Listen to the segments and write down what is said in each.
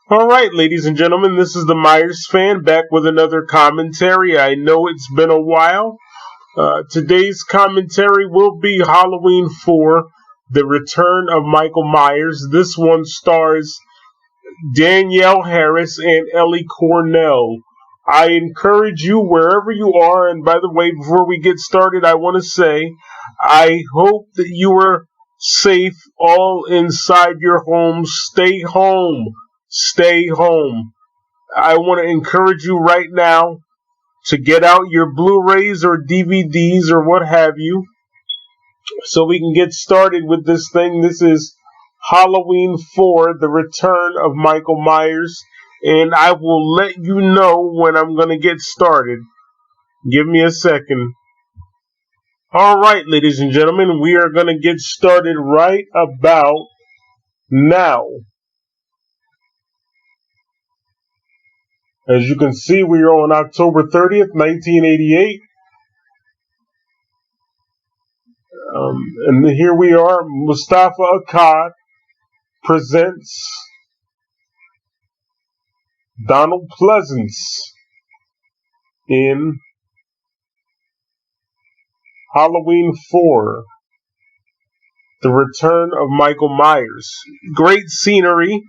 All right, ladies and gentlemen, this is the Myers fan back with another commentary. I know it's been a while. Today's commentary will be Halloween 4, The Return of Michael Myers. This one stars Danielle Harris and Ellie Cornell. I encourage you wherever you are, and by the way, before we get started, I want to say I hope that you are safe all inside your home. Stay home. Stay home. I want to encourage you right now to get out your Blu-rays or DVDs or what have you so we can get started with this thing. This is Halloween 4, The Return of Michael Myers, and I will let you know when I'm going to get started. Give me a second. All right, ladies and gentlemen, we are going to get started right about now. As you can see, we are on October 30th, 1988. And here we are. Mustafa Akkad presents Donald Pleasence in Halloween 4, The Return of Michael Myers. Great scenery.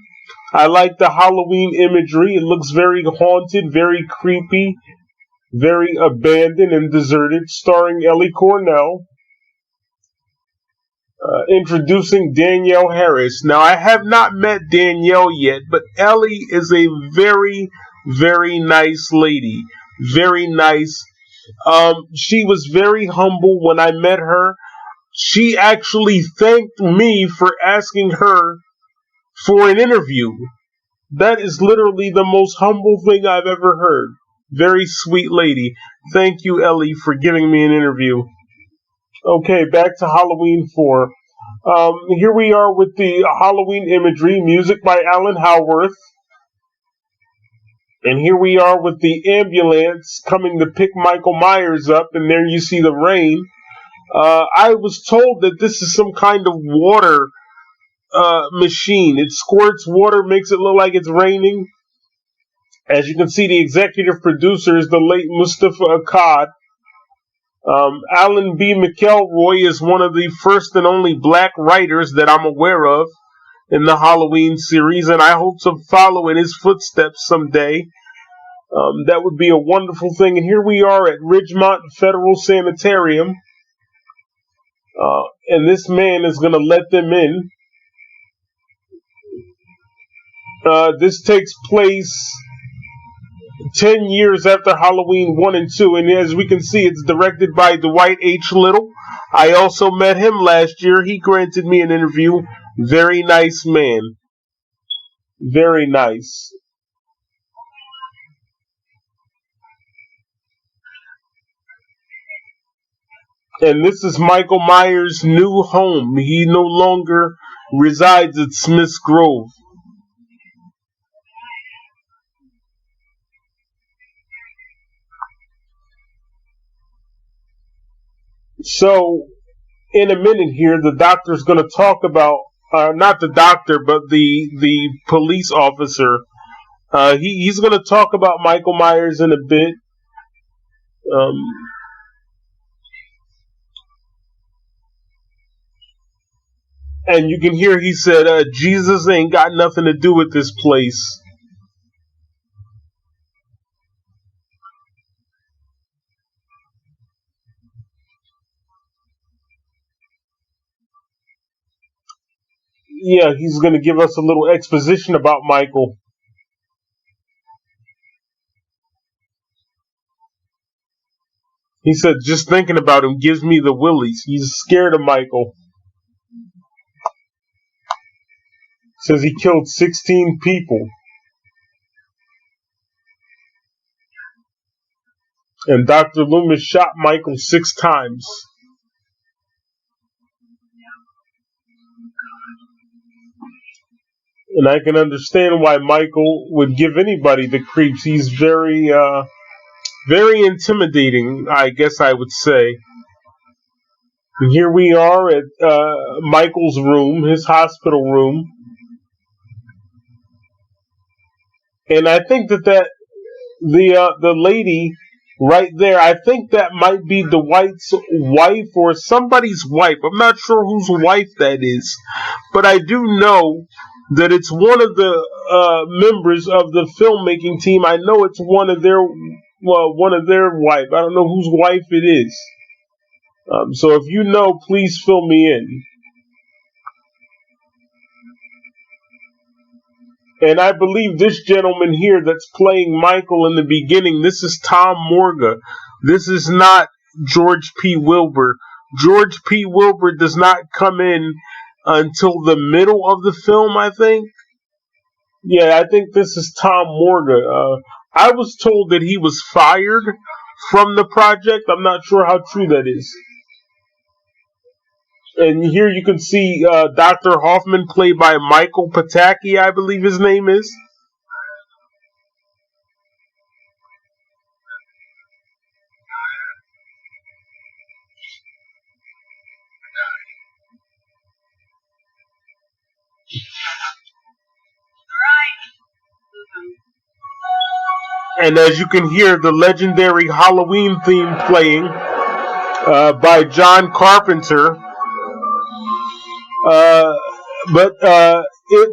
I like the Halloween imagery. It looks very haunted, very creepy, very abandoned and deserted. Starring Ellie Cornell. Introducing Danielle Harris. Now, I have not met Danielle yet, but Ellie is a very, very nice lady. Very nice. She was very humble when I met her. She actually thanked me for asking her for an interview. That is literally the most humble thing I've ever heard. Very sweet lady. Thank you, Ellie, for giving me an interview. Okay, back to Halloween 4. Here we are with the Halloween imagery, music by Alan Howarth. And here we are with the ambulance coming to pick Michael Myers up, and there you see the rain. I was told that this is some kind of water machine. It squirts water, makes it look like it's raining. As you can see, the executive producer is the late Mustafa Akkad. Alan B. McElroy is one of the first and only black writers that I'm aware of in the Halloween series, and I hope to follow in his footsteps someday. That would be a wonderful thing. And here we are at Ridgemont Federal Sanitarium, and this man is going to let them in. This takes place 10 years after Halloween 1 and 2, and as we can see, it's directed by Dwight H. Little. I also met him last year. He granted me an interview. Very nice man. Very nice. And this is Michael Myers' new home. He no longer resides at Smith's Grove. So, in a minute here, the doctor's going to talk about, not the doctor, but the police officer. He's going to talk about Michael Myers in a bit. And you can hear he said, Jesus ain't got nothing to do with this place. Yeah, he's going to give us a little exposition about Michael. He said, just thinking about him gives me the willies. He's scared of Michael. Says he killed 16 people. And Dr. Loomis shot Michael 6 times. And I can understand why Michael would give anybody the creeps. He's very intimidating, I guess I would say. And here we are at Michael's room, his hospital room. And I think that the lady right there, I think that might be Dwight's wife or somebody's wife. I'm not sure whose wife that is, but I do know that it's one of the members of the filmmaking team. I know it's one of their wife. I don't know whose wife it is. So if you know, please fill me in. And I believe this gentleman here that's playing Michael in the beginning, this is Tom Morga. This is not George P. Wilbur. George P. Wilbur does not come in until the middle of the film, I think. Yeah, I think this is Tom Morga. I was told that he was fired from the project. I'm not sure how true that is. And here you can see Dr. Hoffman, played by Michael Pataki, I believe his name is. And as you can hear, the legendary Halloween theme playing by John Carpenter.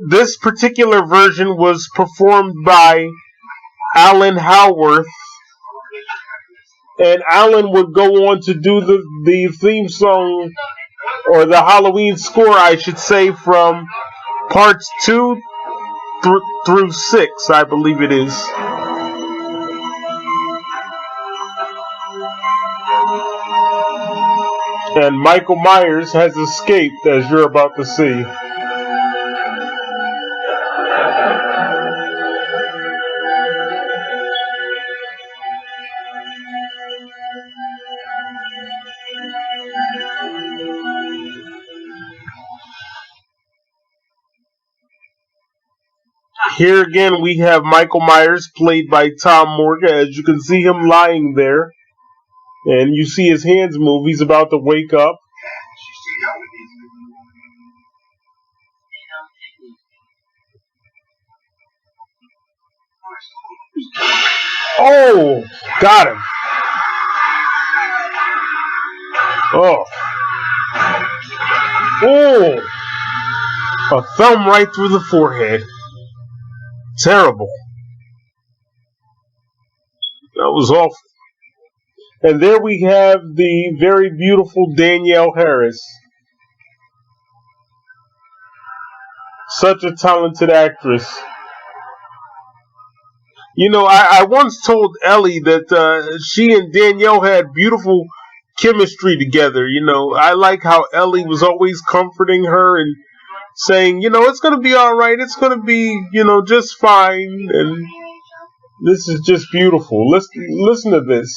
This particular version was performed by Alan Howarth. And Alan would go on to do the theme song, or the Halloween score, I should say, from parts 2 through 6, I believe it is. And Michael Myers has escaped, as you're about to see. Here again we have Michael Myers, played by Tom Morga. As you can see him lying there, and you see his hands move. He's about to wake up. Oh, got him. Oh. Oh. A thumb right through the forehead. Terrible. That was awful. And there we have the very beautiful Danielle Harris. Such a talented actress. You know, I once told Ellie that she and Danielle had beautiful chemistry together. You know, I like how Ellie was always comforting her and saying, you know, it's going to be all right. It's going to be, you know, just fine. And this is just beautiful. Listen to this.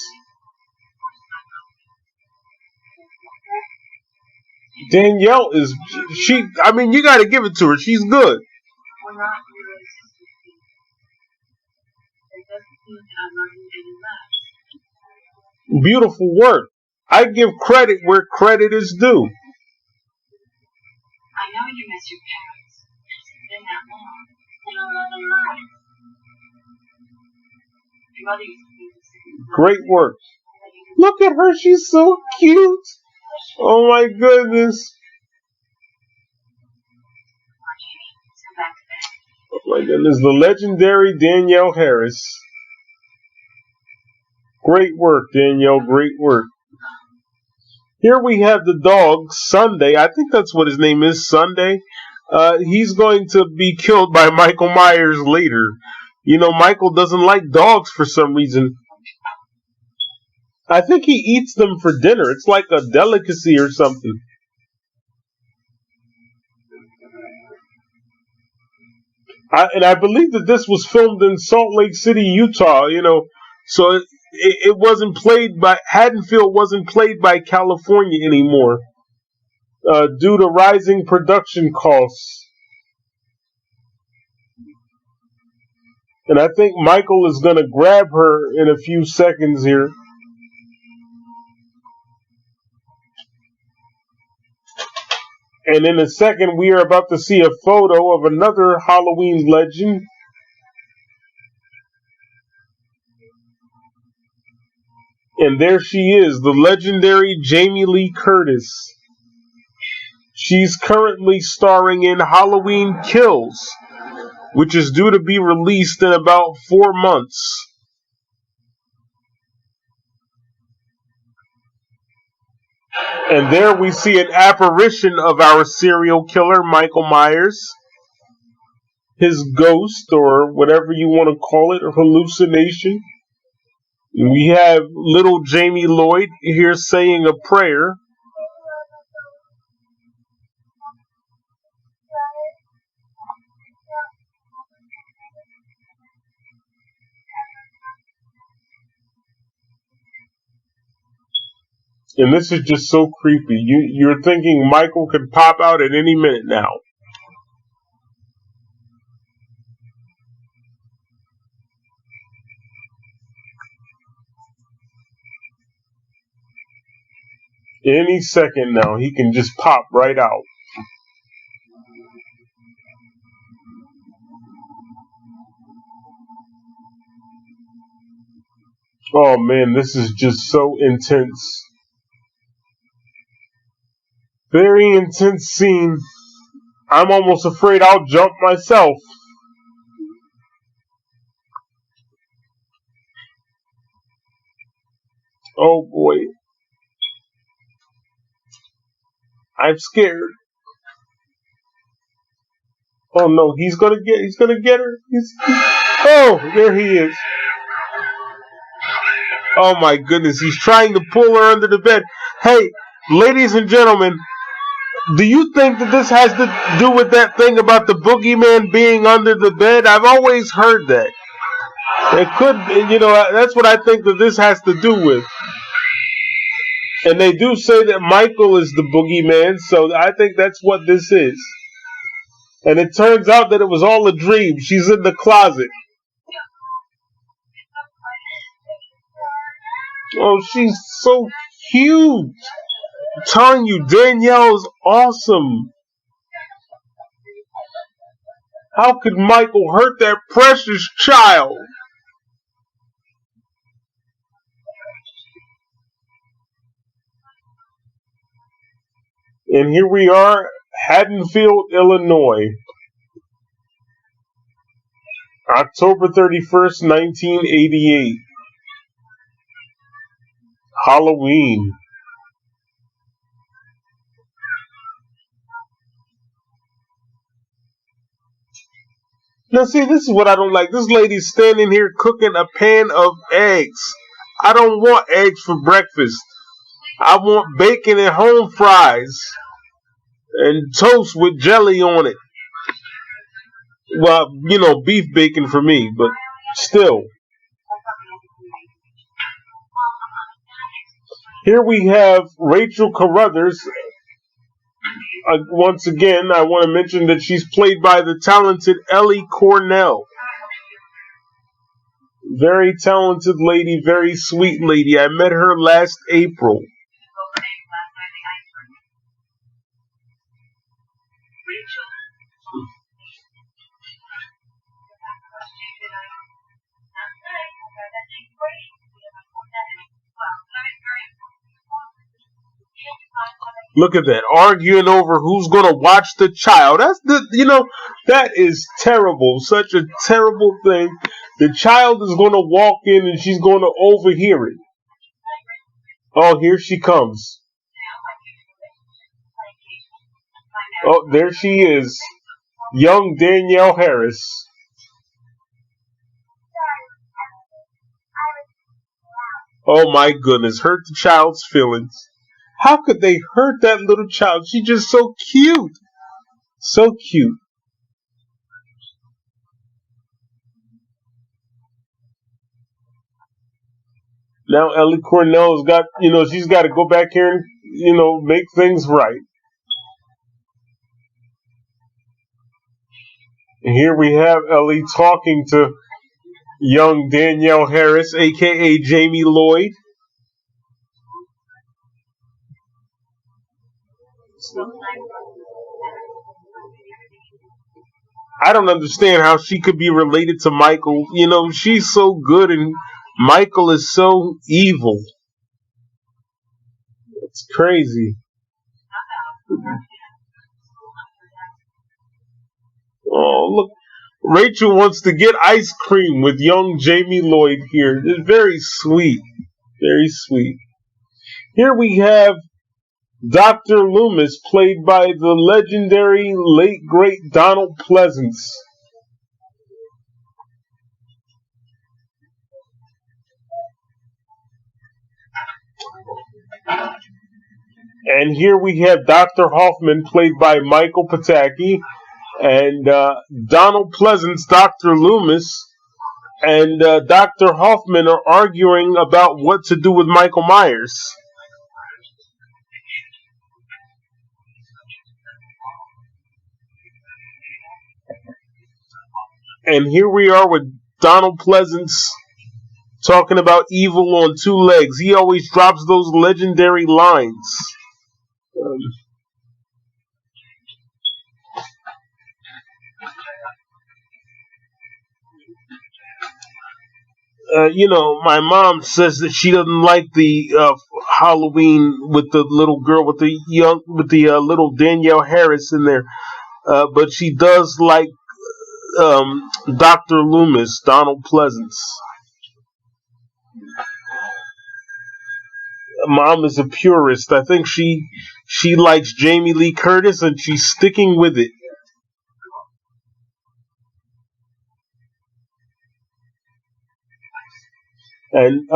Danielle is, I mean, you got to give it to her. She's good. Beautiful work. I give credit where credit is due. I know you miss your parents. It's been that long. They don't live in life. Your mother used to be the same. Great work. Look at her. She's so cute. Oh my goodness. Oh my goodness. The legendary Danielle Harris. Great work, Danielle. Great work. Here we have the dog, Sunday. I think that's what his name is, Sunday. He's going to be killed by Michael Myers later. You know, Michael doesn't like dogs for some reason. I think he eats them for dinner. It's like a delicacy or something. I believe that this was filmed in Salt Lake City, Utah, you know. So it wasn't played by, Haddonfield wasn't played by California anymore due to rising production costs. And I think Michael is going to grab her in a few seconds here. And in a second, we are about to see a photo of another Halloween legend. And there she is, the legendary Jamie Lee Curtis. She's currently starring in Halloween Kills, which is due to be released in about 4 months. And there we see an apparition of our serial killer, Michael Myers. His ghost, or whatever you want to call it, or hallucination. We have little Jamie Lloyd here saying a prayer. And this is just so creepy. You're thinking Michael could pop out at any minute now. Any second now, he can just pop right out. Oh man, this is just so intense. Very intense scene. I'm almost afraid I'll jump myself. Oh boy. I'm scared. Oh no, he's gonna get her. Oh, there he is. Oh my goodness, he's trying to pull her under the bed. Hey, ladies and gentlemen, do you think that this has to do with that thing about the boogeyman being under the bed? I've always heard that. It could, that's what I think that this has to do with. And they do say that Michael is the boogeyman, so I think that's what this is. And it turns out that it was all a dream. She's in the closet. Oh, she's so cute. I'm telling you, Danielle's awesome. How could Michael hurt that precious child? And here we are, Haddonfield, Illinois. October 31st, 1988. Halloween. Now see, this is what I don't like. This lady's standing here cooking a pan of eggs. I don't want eggs for breakfast. I want bacon and home fries. And toast with jelly on it. Well, beef bacon for me, but still. Here we have Rachel Carruthers. Once again, I want to mention that she's played by the talented Ellie Cornell. Very talented lady, very sweet lady. I met her last April. Look at that, arguing over who's going to watch the child. That is terrible. Such a terrible thing. The child is going to walk in and she's going to overhear it. Oh, here she comes. Oh, there she is. Young Danielle Harris. Oh my goodness, hurt the child's feelings. How could they hurt that little child? She's just so cute. So cute. Now Ellie Cornell's got, she's got to go back here and, make things right. And here we have Ellie talking to young Danielle Harris, a.k.a. Jamie Lloyd. I don't understand how she could be related to Michael. She's so good and Michael is so evil. It's crazy. Oh, look. Rachel wants to get ice cream with young Jamie Lloyd here. It's very sweet. Very sweet. Here we have Dr. Loomis, played by the legendary late great Donald Pleasence. And here we have Dr. Hoffman, played by Michael Pataki, and Donald Pleasence, Dr. Loomis, and Dr. Hoffman are arguing about what to do with Michael Myers. And here we are with Donald Pleasence talking about evil on two legs. He always drops those legendary lines. My mom says that she doesn't like the Halloween with the little girl with the little Danielle Harris in there, but she does like Dr. Loomis, Donald Pleasence. Mom is a purist. I think she likes Jamie Lee Curtis, and she's sticking with it. And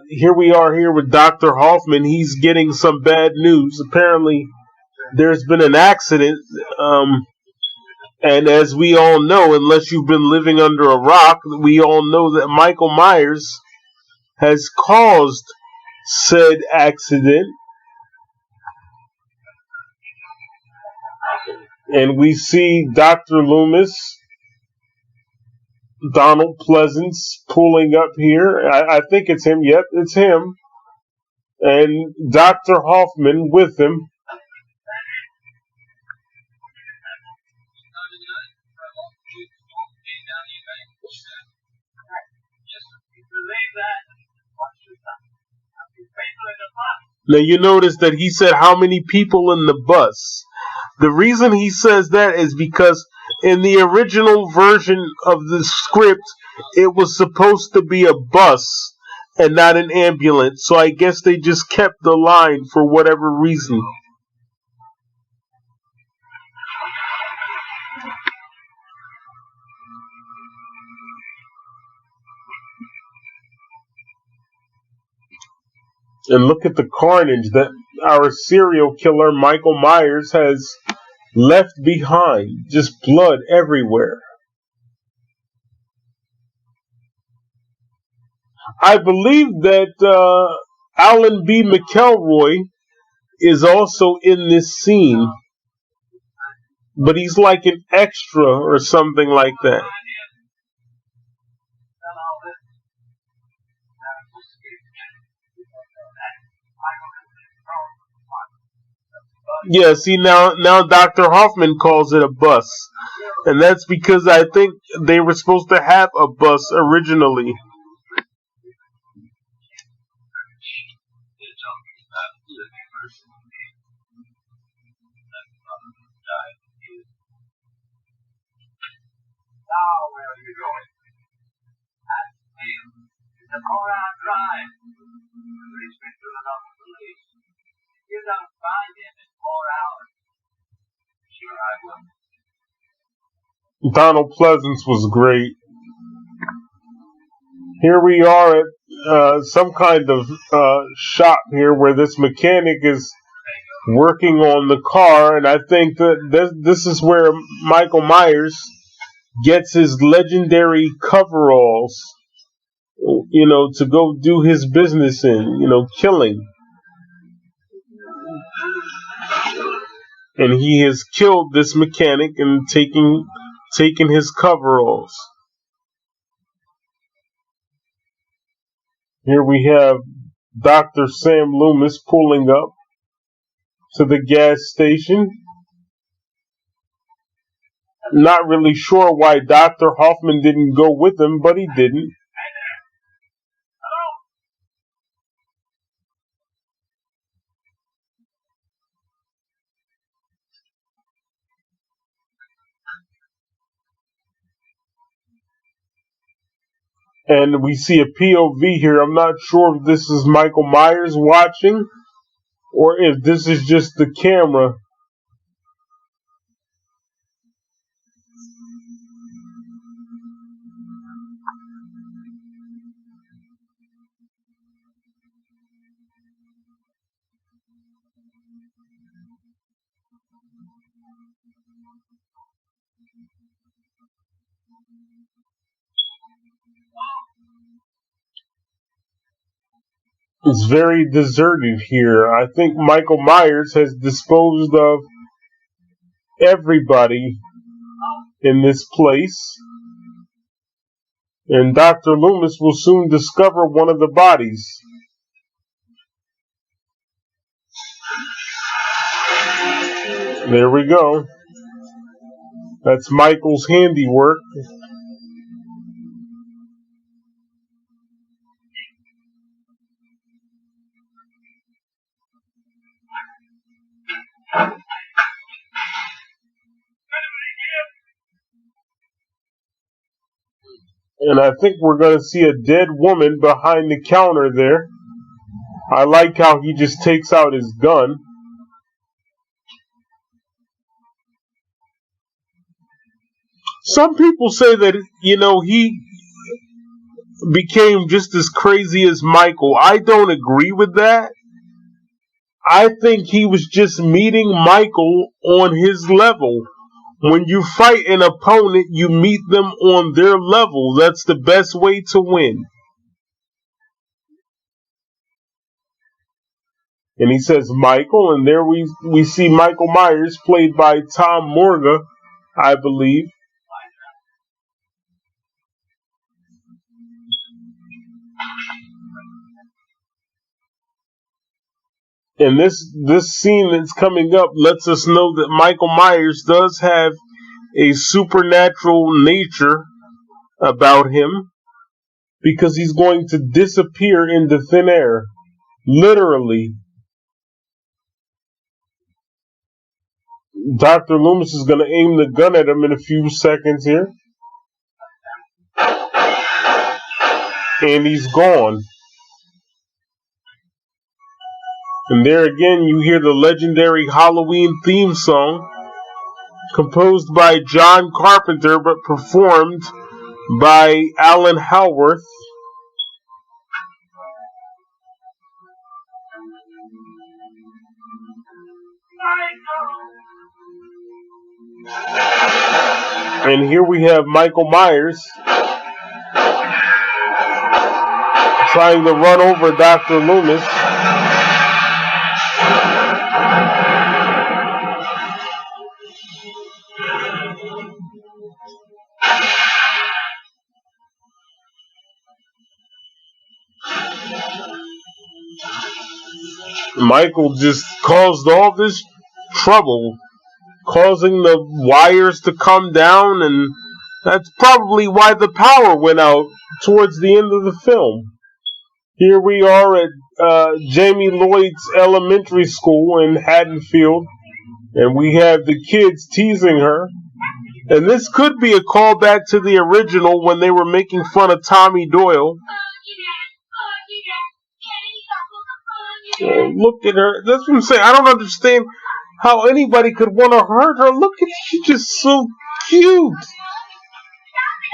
here we are here with Dr. Hoffman. He's getting some bad news. Apparently, there's been an accident. And as we all know, unless you've been living under a rock, we all know that Michael Myers has caused said accident. And we see Dr. Loomis, Donald Pleasence pulling up here. I think it's him. Yep, it's him. And Dr. Hoffman with him. Now you notice that he said how many people in the bus. The reason he says that is because in the original version of the script, it was supposed to be a bus and not an ambulance. So I guess they just kept the line for whatever reason. And look at the carnage that our serial killer Michael Myers has left behind. Just blood everywhere. I believe that Alan B. McElroy is also in this scene, but he's like an extra or something like that. Yeah, see now Dr. Hoffman calls it a bus. And that's because I think they were supposed to have a bus originally. Now where are you going? Ask me. It's a 4-hour drive. Please been through enough of the police. You don't find him in 4 hours. Sure I will. Donald Pleasence was great. Here we are at some kind of shop here where this mechanic is working on the car, and I think that this is where Michael Myers gets his legendary coveralls, to go do his business in, killing. And he has killed this mechanic and taken his coveralls. Here we have Dr. Sam Loomis pulling up to the gas station. Not really sure why Dr. Hoffman didn't go with him, but he didn't. And we see a POV here. I'm not sure if this is Michael Myers watching or if this is just the camera. It's very deserted here. I think Michael Myers has disposed of everybody in this place. And Dr. Loomis will soon discover one of the bodies. There we go. That's Michael's handiwork. And I think we're going to see a dead woman behind the counter there. I like how he just takes out his gun. Some people say that, he became just as crazy as Michael. I don't agree with that. I think he was just meeting Michael on his level. When you fight an opponent, you meet them on their level. That's the best way to win. And he says Michael, and there we see Michael Myers, played by Tom Morga, I believe. And this scene that's coming up lets us know that Michael Myers does have a supernatural nature about him, because he's going to disappear into thin air. Literally. Dr. Loomis is going to aim the gun at him in a few seconds here. And he's gone. And there again, you hear the legendary Halloween theme song, composed by John Carpenter, but performed by Alan Howarth. And here we have Michael Myers trying to run over Dr. Loomis. Michael just caused all this trouble, causing the wires to come down, and that's probably why the power went out towards the end of the film. Here we are at Jamie Lloyd's elementary school in Haddonfield, and we have the kids teasing her. And this could be a callback to the original when they were making fun of Tommy Doyle. Look at her. That's what I'm saying. I don't understand how anybody could want to hurt her. Look at, she's just so cute.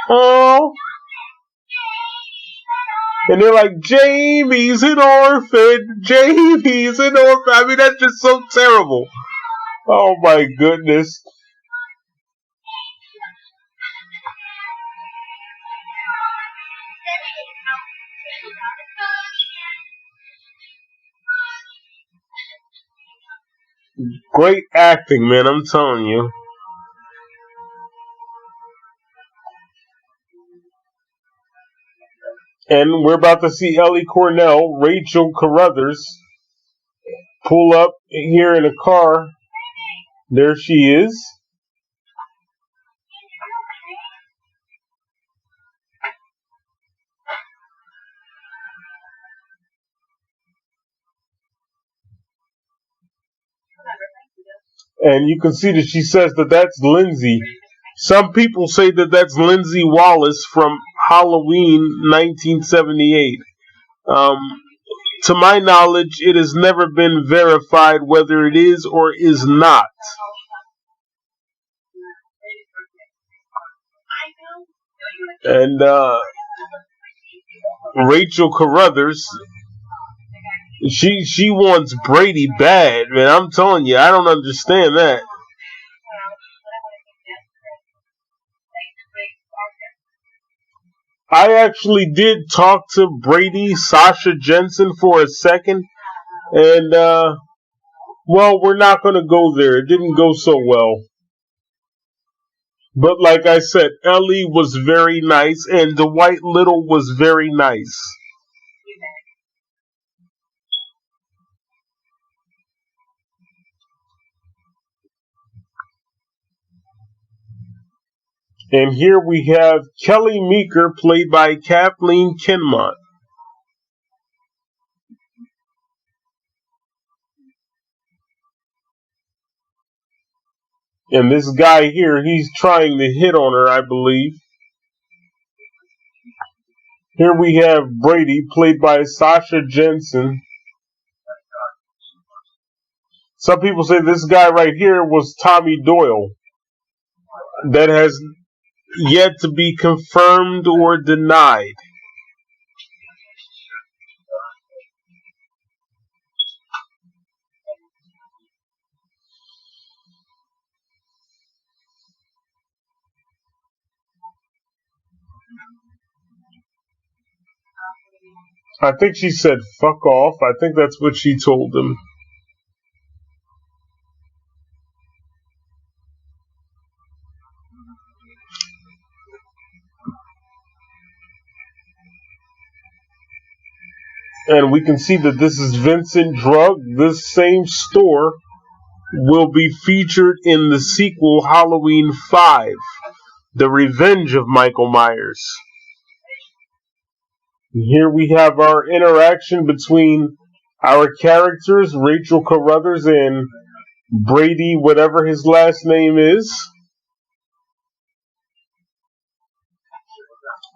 Oh. And they're like, Jamie's an orphan. Jamie's an orphan. I mean, that's just so terrible. Oh my goodness. Great acting, man, I'm telling you. And we're about to see Ellie Cornell, Rachel Carruthers, pull up here in a car. There she is. And you can see that she says that that's Lindsay. Some people say that that's Lindsay Wallace from Halloween 1978. To my knowledge, it has never been verified whether it is or is not. And Rachel Carruthers, she wants Brady bad, man. I'm telling you, I don't understand that. I actually did talk to Brady, Sasha Jensen, for a second, and well, we're not going to go there. It didn't go so well. But like I said, Ellie was very nice, and Dwight Little was very nice. And here we have Kelly Meeker, played by Kathleen Kinmont. And this guy here, he's trying to hit on her, I believe. Here we have Brady, played by Sasha Jensen. Some people say this guy right here was Tommy Doyle. That has yet to be confirmed or denied. I think she said fuck off. I think that's what she told him. And we can see that this is Vincent Drug. This same store will be featured in the sequel Halloween 5, The Revenge of Michael Myers. And here we have our interaction between our characters, Rachel Carruthers and Brady, whatever his last name is.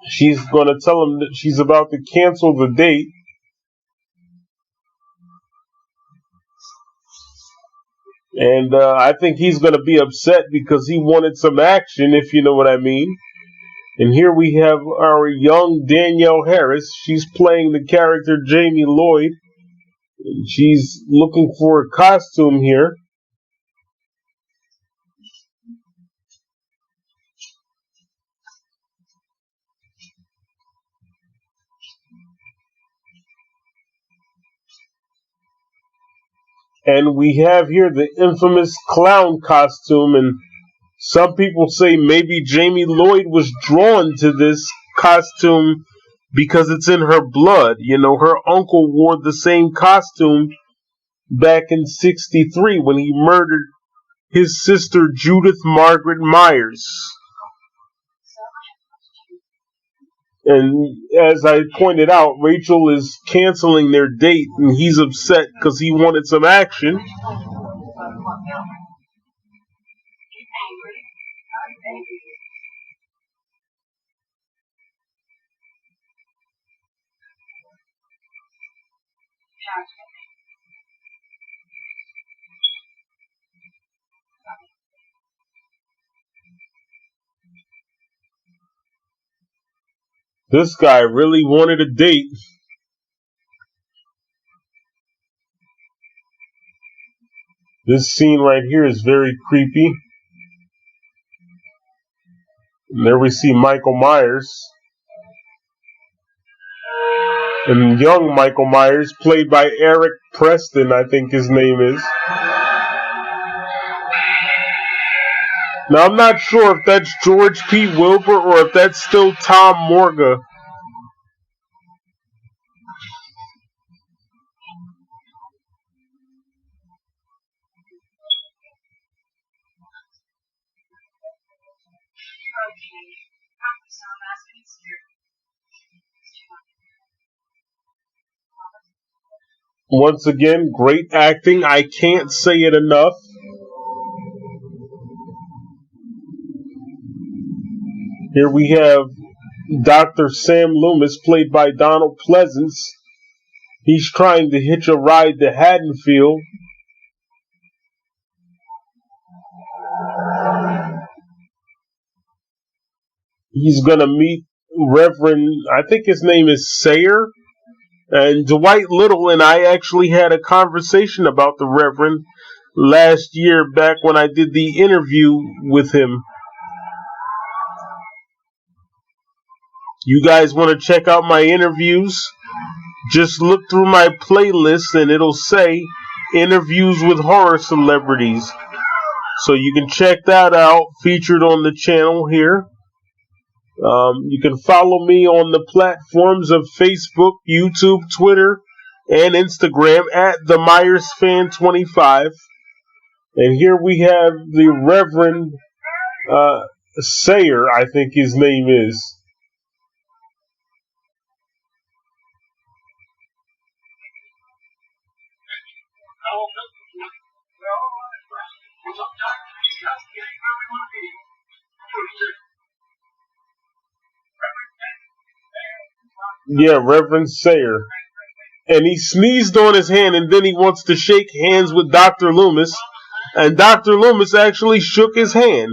She's going to tell him that she's about to cancel the date. And I think he's going to be upset because he wanted some action, if you know what I mean. And here we have our young Danielle Harris. She's playing the character Jamie Lloyd. She's looking for a costume here. And we have here the infamous clown costume, and some people say maybe Jamie Lloyd was drawn to this costume because it's in her blood. You know, her uncle wore the same costume back in '63 when he murdered his sister Judith Margaret Myers. And as I pointed out, Rachel is canceling their date, and he's upset because he wanted some action. This guy really wanted a date. This scene right here is very creepy. And there we see Michael Myers. And young Michael Myers, played by Eric Preston, I think his name is. Now, I'm not sure if that's George P. Wilbur or if that's still Tom Morga. Once again, great acting. I can't say it enough. Here we have Dr. Sam Loomis, played by Donald Pleasence. He's trying to hitch a ride to Haddonfield. He's going to meet Reverend, I think his name is Sayer. And Dwight Little and I actually had a conversation about the Reverend last year back when I did the interview with him. You guys want to check out my interviews? Just look through my playlist and it'll say interviews with horror celebrities. So you can check that out, featured on the channel here. You can follow me on the platforms of Facebook, YouTube, Twitter, and Instagram at the Myers Fan 25. And here we have the Reverend Sayer, I think his name is. Yeah, Reverend Sayer. And he sneezed on his hand, and then he wants to shake hands with Dr. Loomis. And Dr. Loomis actually shook his hand.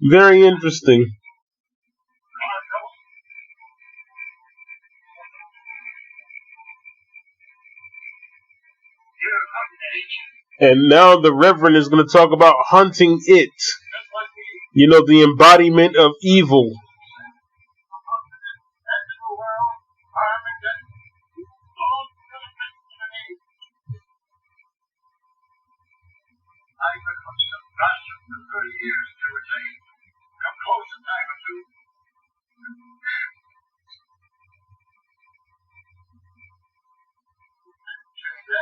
Very interesting. And now the Reverend is going to talk about hunting it. You know, the embodiment of evil.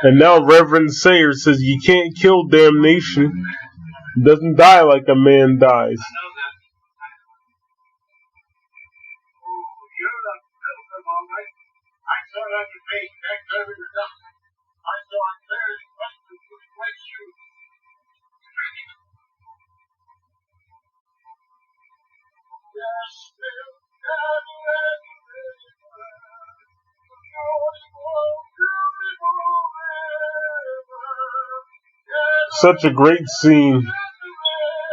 And now Reverend Sayer says you can't kill damnation. It doesn't die like a man dies. Such a great scene.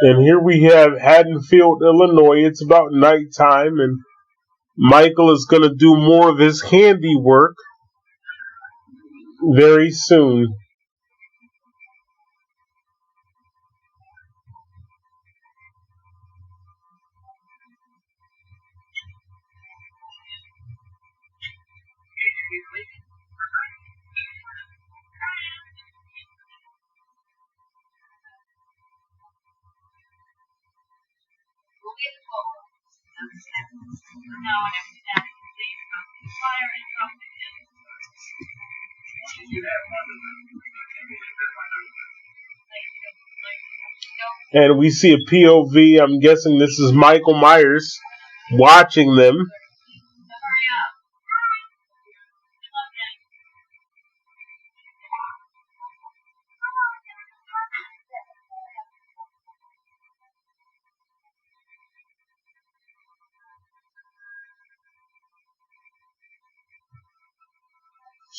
And here we have Haddonfield, Illinois. It's about nighttime, and Michael is going to do more of his handiwork very soon. And we see a POV. I'm guessing this is Michael Myers watching them.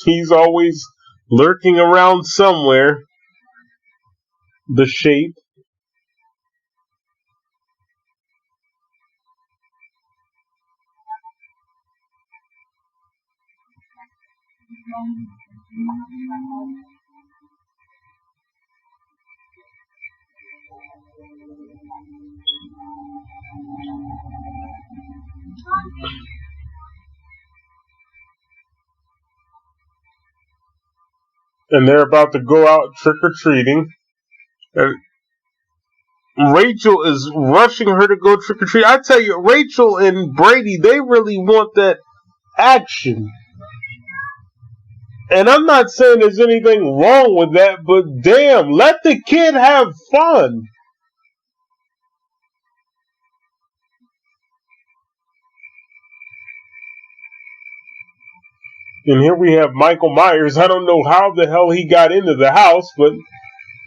He's always lurking around somewhere. The shape. And they're about to go out trick-or-treating. Rachel is rushing her to go trick-or-treat. I tell you, Rachel and Brady, they really want that action. And I'm not saying there's anything wrong with that, but damn, let the kid have fun. And here we have Michael Myers. I don't know how the hell he got into the house, but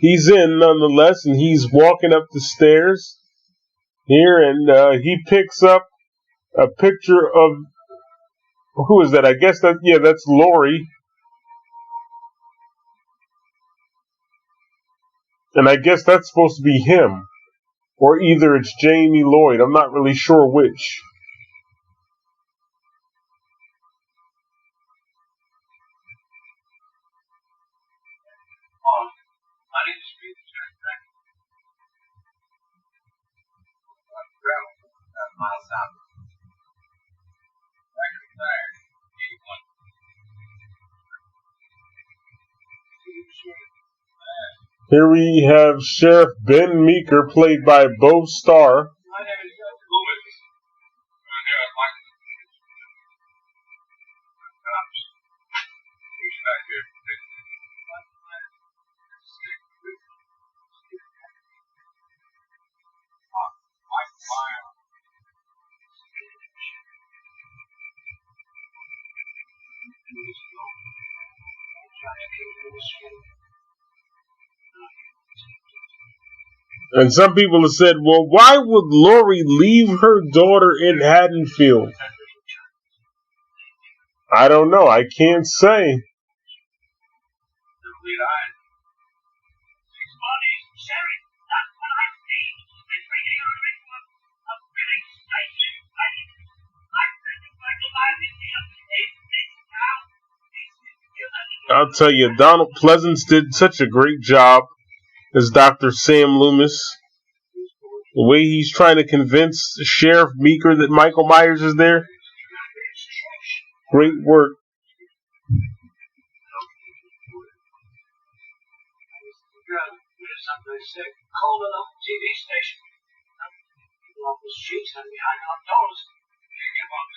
he's in nonetheless, and he's walking up the stairs. here, and he picks up a picture of, who is that? I guess that's Lori. And I guess that's supposed to be him. Or either it's Jamie Lloyd. I'm not really sure which. Here we have Sheriff Ben Meeker, played by Bo Starr. My name is Loomis. I'm here at He's back here. And some people have said, well, why would Lori leave her daughter in Haddonfield? I don't know. I can't say. I'll tell you, Donald Pleasence did such a great job as Dr. Sam Loomis. The way he's trying to convince Sheriff Meeker that Michael Myers is there. Great work. Cold enough TV station. People off the streets and behind our doors. Can't give up.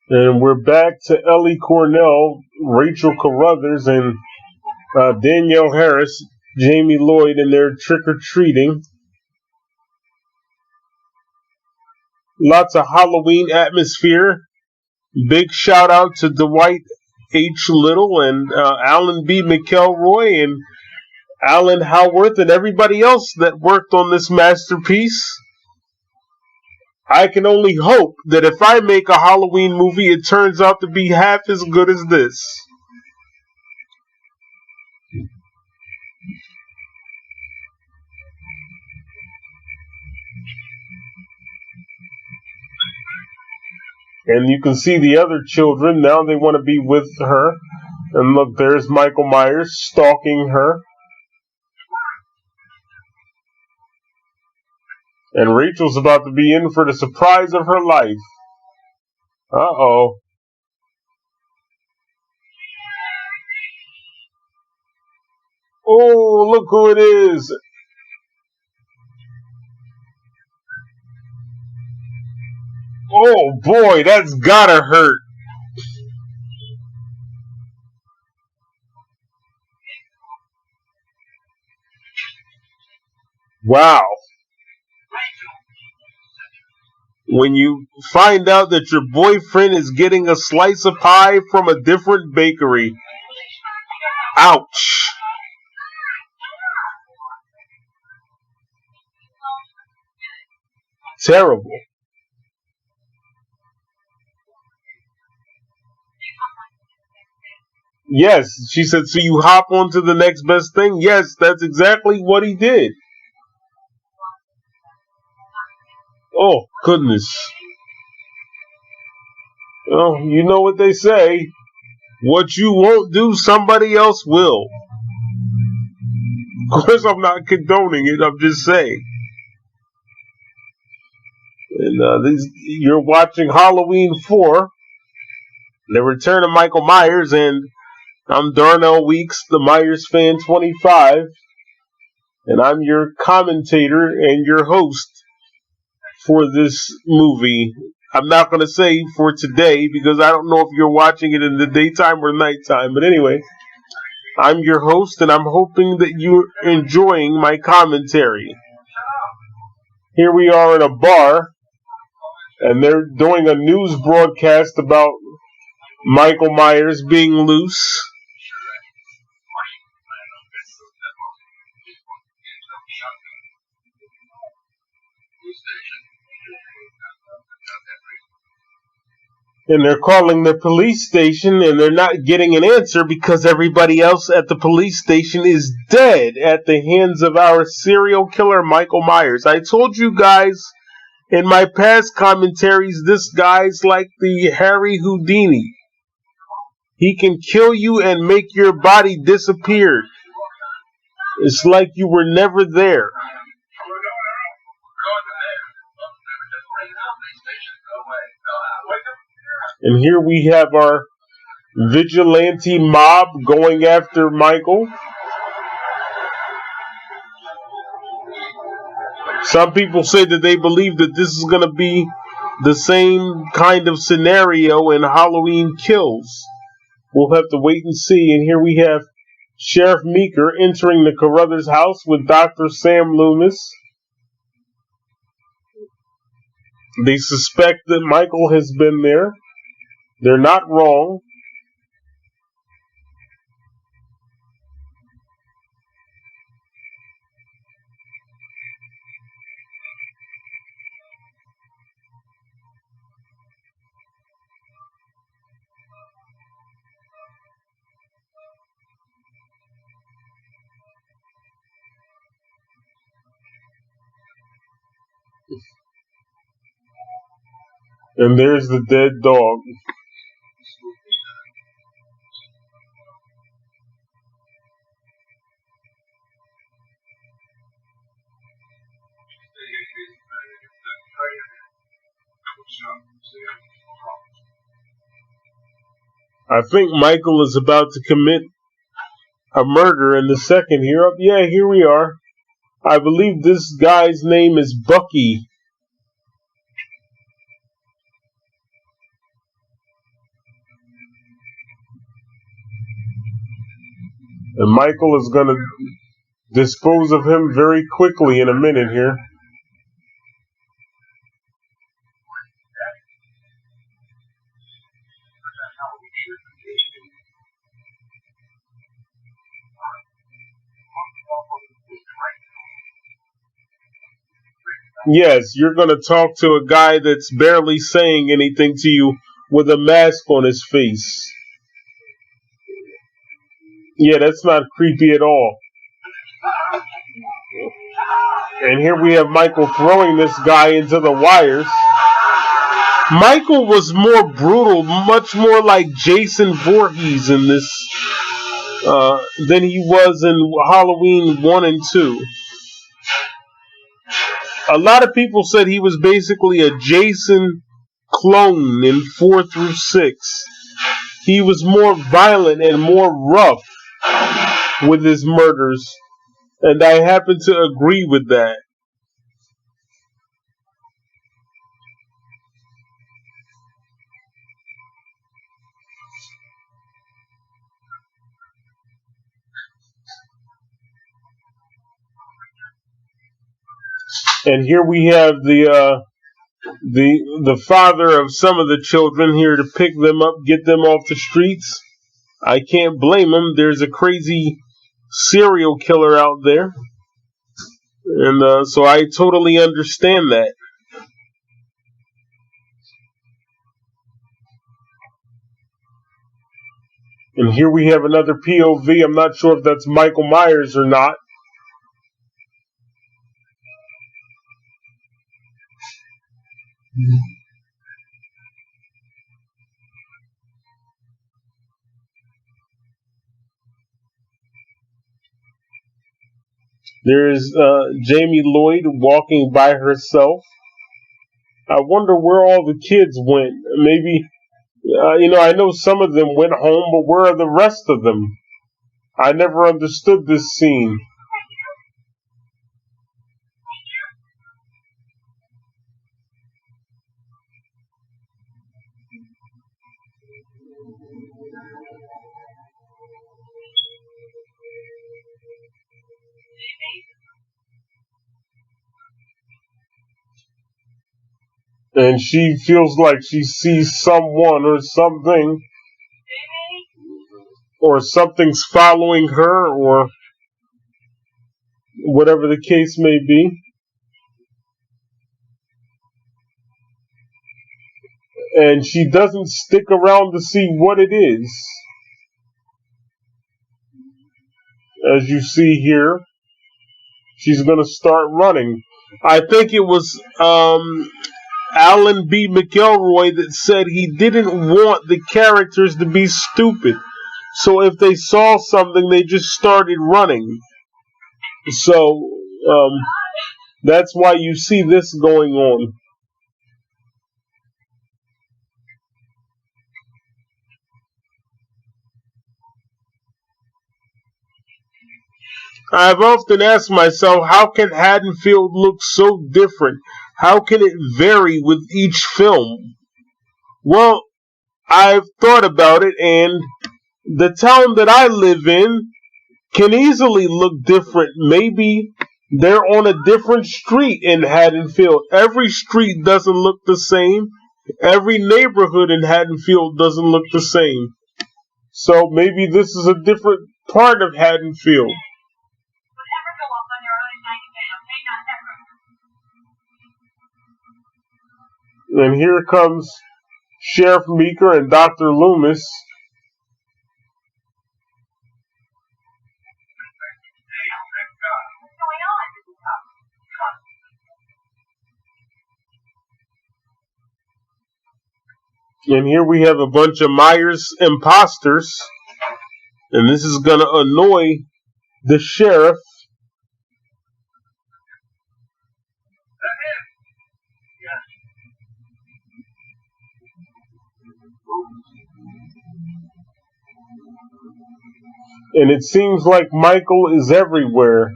And we're back to Ellie Cornell, Rachel Carruthers, and Danielle Harris, Jamie Lloyd, and their trick-or-treating. Lots of Halloween atmosphere. Big shout out to Dwight H. Little and Alan B. McElroy and Alan Howarth and everybody else that worked on this masterpiece. I can only hope that if I make a Halloween movie, it turns out to be half as good as this. And you can see the other children. Now they want to be with her. And look, there's Michael Myers stalking her. And Rachel's about to be in for the surprise of her life. Uh-oh. Oh, look who it is. Oh, boy, that's gotta hurt. Wow. When you find out that your boyfriend is getting a slice of pie from a different bakery. Ouch. Terrible. Yes, she said, so you hop on to the next best thing? Yes, that's exactly what he did. Oh, goodness. Well, you know what they say. What you won't do, somebody else will. Of course, I'm not condoning it. I'm just saying. And you're watching Halloween 4, The Return of Michael Myers, and I'm Darnell Weeks, the Myers Fan 25, and I'm your commentator and your host for this movie. I'm not going to say for today because I don't know if you're watching it in the daytime or nighttime, but anyway, I'm your host and I'm hoping that you're enjoying my commentary. Here we are in a bar, and they're doing a news broadcast about Michael Myers being loose. And they're calling the police station, and they're not getting an answer because everybody else at the police station is dead at the hands of our serial killer, Michael Myers. I told you guys in my past commentaries, this guy's like the Harry Houdini. He can kill you and make your body disappear. It's like you were never there. And here we have our vigilante mob going after Michael. Some people say that they believe that this is going to be the same kind of scenario in Halloween Kills. We'll have to wait and see. And here we have Sheriff Meeker entering the Carruthers house with Dr. Sam Loomis. They suspect that Michael has been there. They're not wrong. And there's the dead dog. I think Michael is about to commit a murder in the second here. Yeah, here we are. I believe this guy's name is Bucky. And Michael is going to dispose of him very quickly in a minute here. Yes, you're going to talk to a guy that's barely saying anything to you with a mask on his face. Yeah, that's not creepy at all. And here we have Michael throwing this guy into the wires. Michael was more brutal, much more like Jason Voorhees in this than he was in Halloween 1 and 2. A lot of people said he was basically a Jason clone in 4 through 6. He was more violent and more rough with his murders, and I happen to agree with that. And here we have the father of some of the children here to pick them up, get them off the streets. I can't blame him. There's a crazy serial killer out there, and so I totally understand that. And here we have another POV. I'm not sure if that's Michael Myers or not. There's Jamie Lloyd walking by herself. I wonder where all the kids went. Maybe, I know some of them went home, but where are the rest of them? I never understood this scene. And she feels like she sees someone or something, or something's following her, or whatever the case may be. And she doesn't stick around to see what it is. As you see here, she's going to start running. I think it was Alan B. McElroy that said he didn't want the characters to be stupid. So if they saw something, they just started running. So that's why you see this going on. I've often asked myself, how can Haddonfield look so different? How can it vary with each film? Well, I've thought about it, and the town that I live in can easily look different. Maybe they're on a different street in Haddonfield. Every street doesn't look the same. Every neighborhood in Haddonfield doesn't look the same. So maybe this is a different part of Haddonfield. And here comes Sheriff Meeker and Dr. Loomis. And here we have a bunch of Myers imposters. And this is going to annoy the sheriff. And it seems like Michael is everywhere.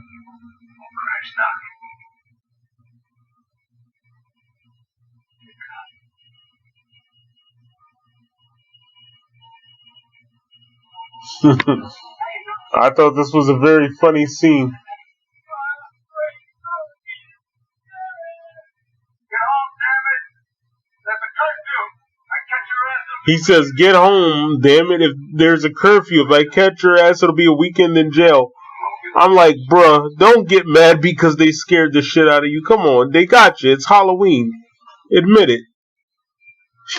I thought this was a very funny scene. He says, "Get home, damn it. If there's a curfew, if I catch your ass, it'll be a weekend in jail." I'm like, bruh, don't get mad because they scared the shit out of you. Come on, they got you. It's Halloween. Admit it.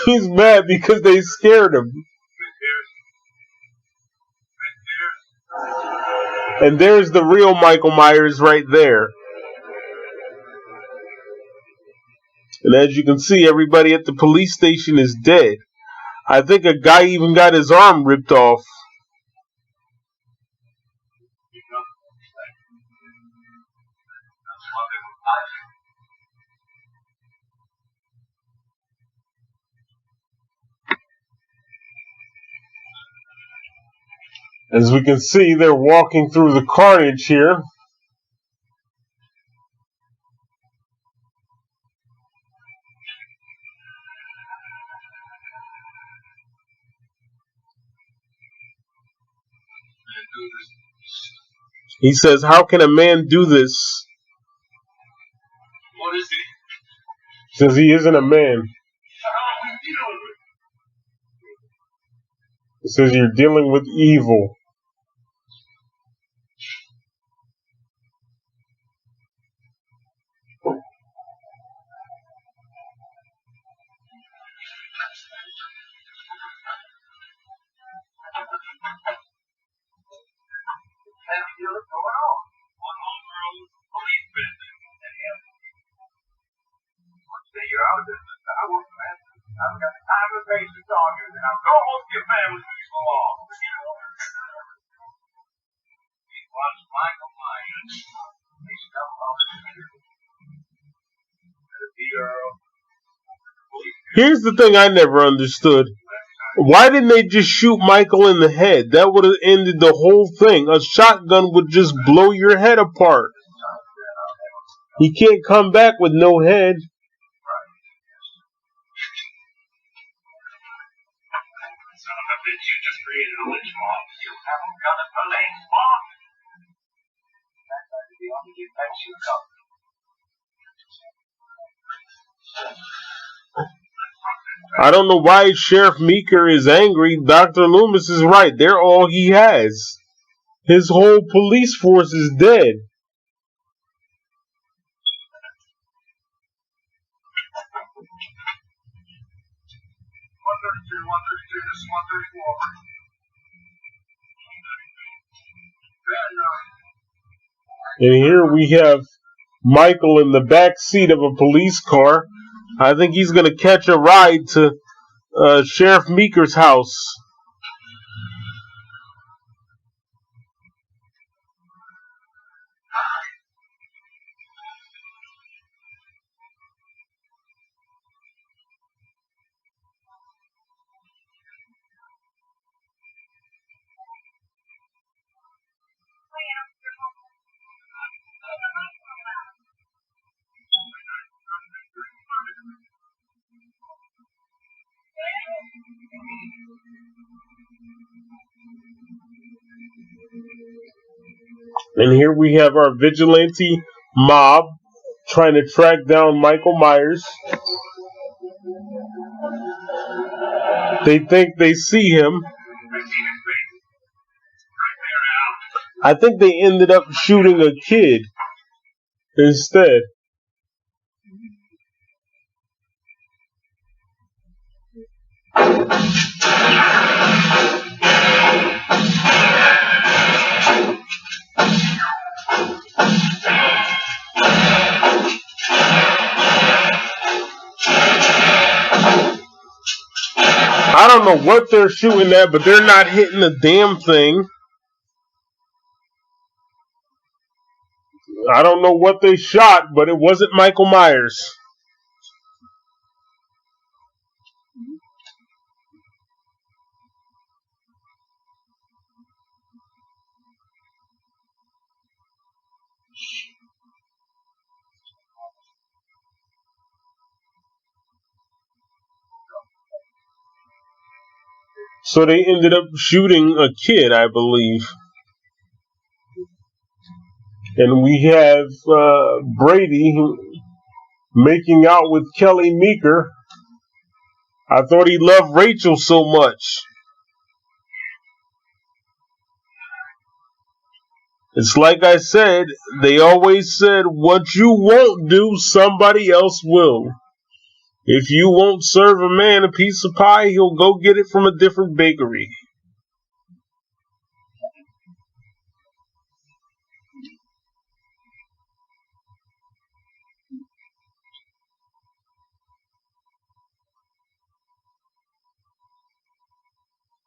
He's mad because they scared him. And there's the real Michael Myers right there. And as you can see, everybody at the police station is dead. I think a guy even got his arm ripped off. As we can see, they're walking through the carnage here. He says, "How can a man do this?" What is he? He says he isn't a man. He says you're dealing with evil. You're out of business. I won't, man. I've got time and patience on you now. Go home to your family when you go off. He was Michael Myers. He's come off the Here's the thing I never understood. Why didn't they just shoot Michael in the head? That would have ended the whole thing. A shotgun would just blow your head apart. He can't come back with no head. You just created a lynch mob. You haven't got a police box. That's going to be on the defense you come. I don't know why Sheriff Meeker is angry. Dr. Loomis is right. They're all he has. His whole police force is dead. This is 134. And here we have Michael in the back seat of a police car. I think he's going to catch a ride to Sheriff Meeker's house. And here we have our vigilante mob trying to track down Michael Myers. They think they see him. I think they ended up shooting a kid instead. I don't know what they're shooting at, but they're not hitting a damn thing. I don't know what they shot, but it wasn't Michael Myers. So they ended up shooting a kid, I believe. And we have Brady making out with Kelly Meeker. I thought he loved Rachel so much. It's like I said, they always said, what you won't do, somebody else will. If you won't serve a man a piece of pie, he'll go get it from a different bakery.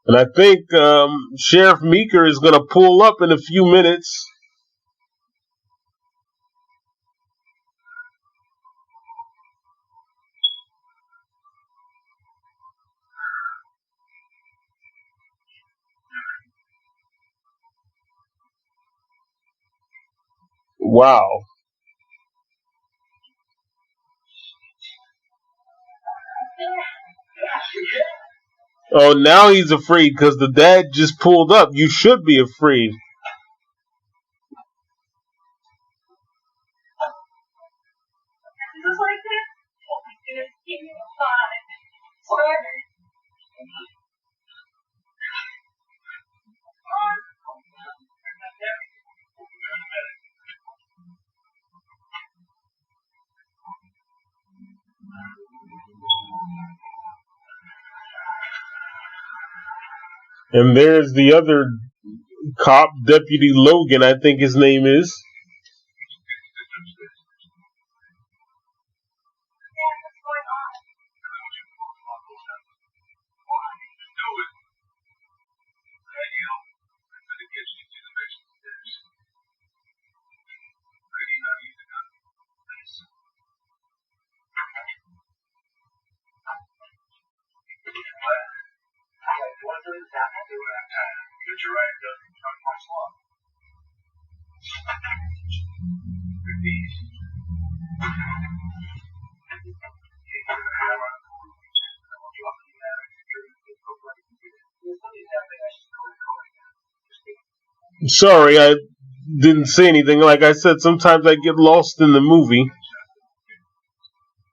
And I think Sheriff Meeker is going to pull up in a few minutes. Wow. Oh, now he's afraid because the dad just pulled up. You should be afraid. And there's the other cop, Deputy Logan, I think his name is. Sorry, I didn't say anything. Like I said, sometimes I get lost in the movie.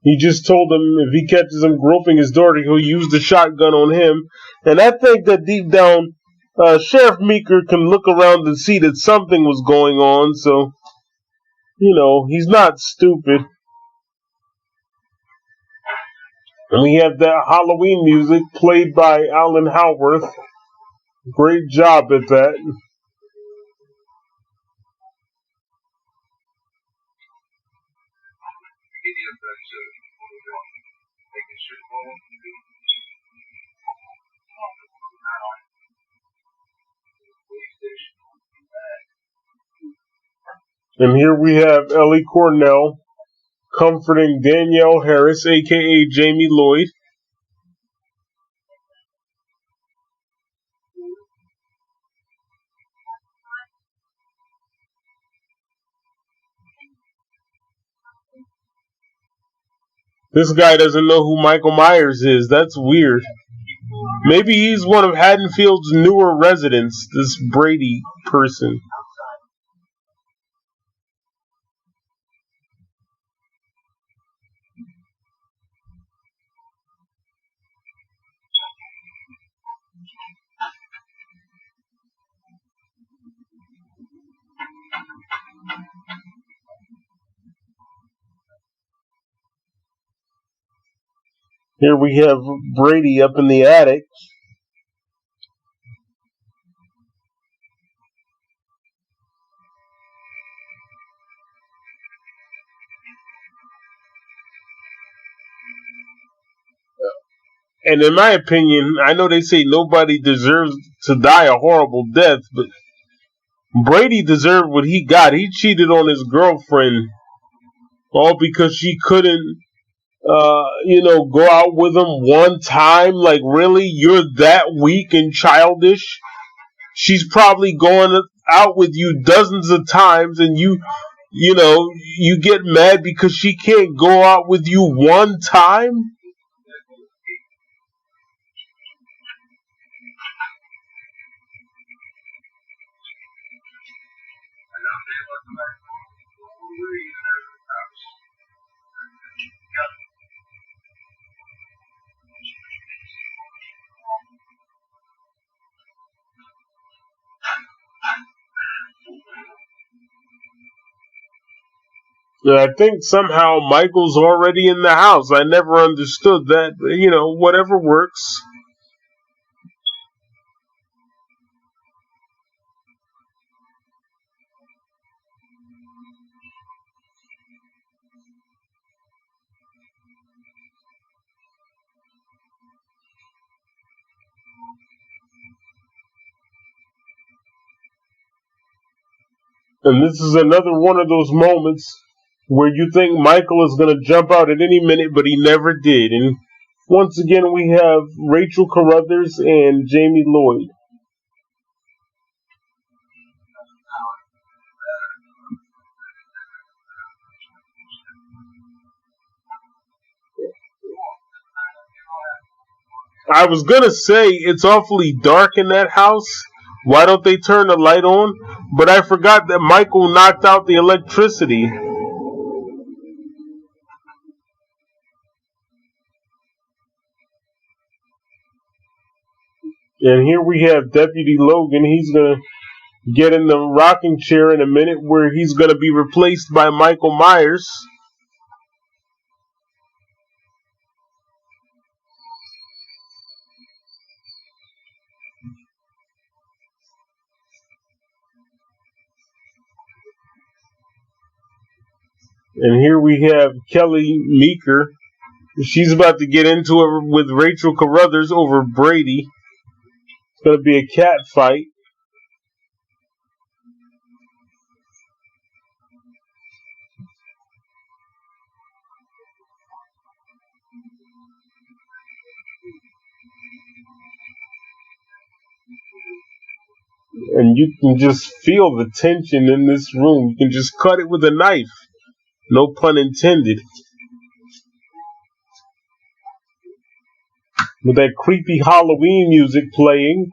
He just told him if he catches him groping his daughter, he'll use the shotgun on him. And I think that deep down, Sheriff Meeker can look around and see that something was going on. So, he's not stupid. And we have that Halloween music played by Alan Howarth. Great job at that. And here we have Ellie Cornell comforting Danielle Harris, a.k.a. Jamie Lloyd. This guy doesn't know who Michael Myers is. That's weird. Maybe he's one of Haddonfield's newer residents, this Brady person. Here we have Brady up in the attic. And in my opinion, I know they say nobody deserves to die a horrible death, but Brady deserved what he got. He cheated on his girlfriend, all because she couldn't, go out with him one time. Like, really? You're that weak and childish? She's probably going out with you dozens of times, and you get mad because she can't go out with you one time? I think somehow Michael's already in the house. I never understood that. But, whatever works. And this is another one of those moments where you think Michael is going to jump out at any minute, but he never did. And once again, we have Rachel Carruthers and Jamie Lloyd. I was going to say it's awfully dark in that house. Why don't they turn the light on? But I forgot that Michael knocked out the electricity. And here we have Deputy Logan. He's going to get in the rocking chair in a minute, where he's going to be replaced by Michael Myers. And here we have Kelly Meeker. She's about to get into it with Rachel Carruthers over Brady. It's going to be a cat fight. And you can just feel the tension in this room. You can just cut it with a knife. No pun intended. With that creepy Halloween music playing.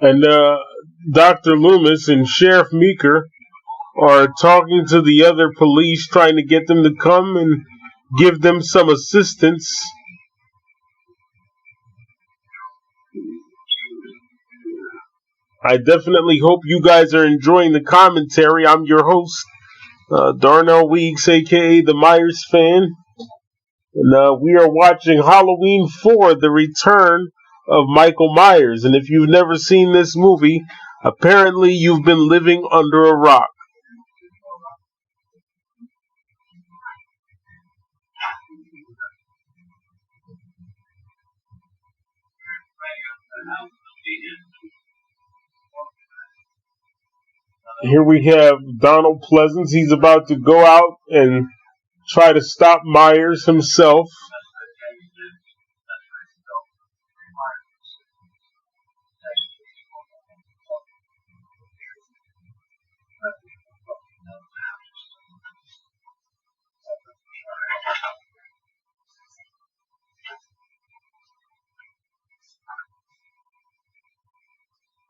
And Dr. Loomis and Sheriff Meeker are talking to the other police, trying to get them to come and give them some assistance. I definitely hope you guys are enjoying the commentary. I'm your host, Darnell Weeks, aka the Myers Fan. And we are watching Halloween 4, The Return of Michael Myers. And if you've never seen this movie, apparently you've been living under a rock. Here we have Donald Pleasence. He's about to go out and try to stop Myers himself.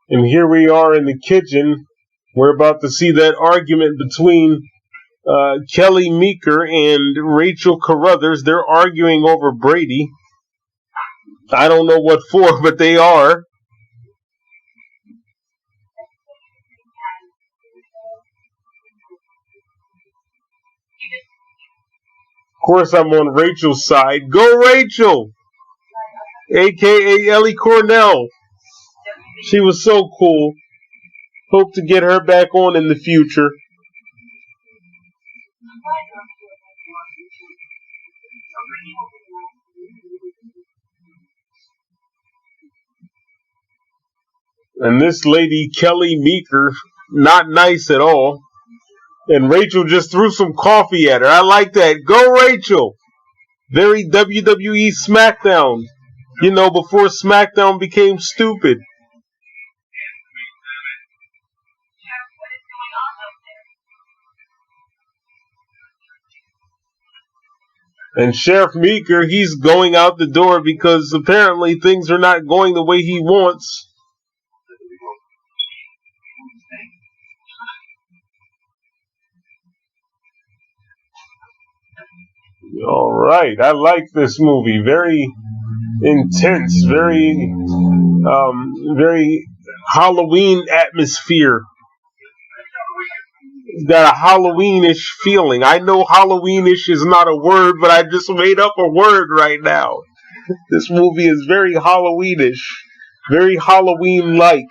And here we are in the kitchen. We're about to see that argument between Kelly Meeker and Rachel Carruthers. They're arguing over Brady. I don't know what for, but they are. Of course, I'm on Rachel's side. Go Rachel! A.K.A. Ellie Cornell. She was so cool. Hope to get her back on in the future. And this lady, Kelly Meeker, not nice at all. And Rachel just threw some coffee at her. I like that. Go Rachel! Very WWE SmackDown. You know, before SmackDown became stupid. And Sheriff Meeker, he's going out the door because apparently things are not going the way he wants. All right, I like this movie. Very intense, very Halloween atmosphere. It's got a Halloweenish feeling. I know Halloweenish is not a word, but I just made up a word right now. This movie is very Halloweenish, very Halloween-like.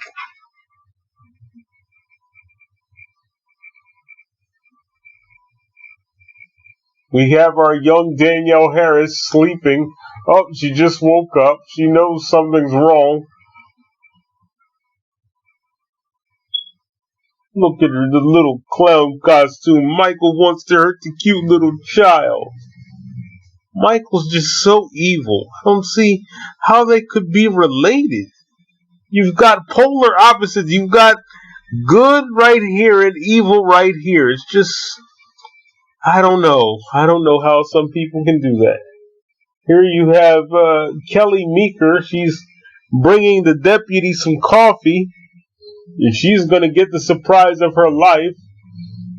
We have our young Danielle Harris sleeping. Oh, she just woke up. She knows something's wrong. Look at her, the little clown costume. Michael wants to hurt the cute little child. Michael's just so evil. I don't see how they could be related. You've got polar opposites. You've got good right here and evil right here. It's just, I don't know. I don't know how some people can do that. Here you have Kelly Meeker. She's bringing the deputy some coffee. And she's going to get the surprise of her life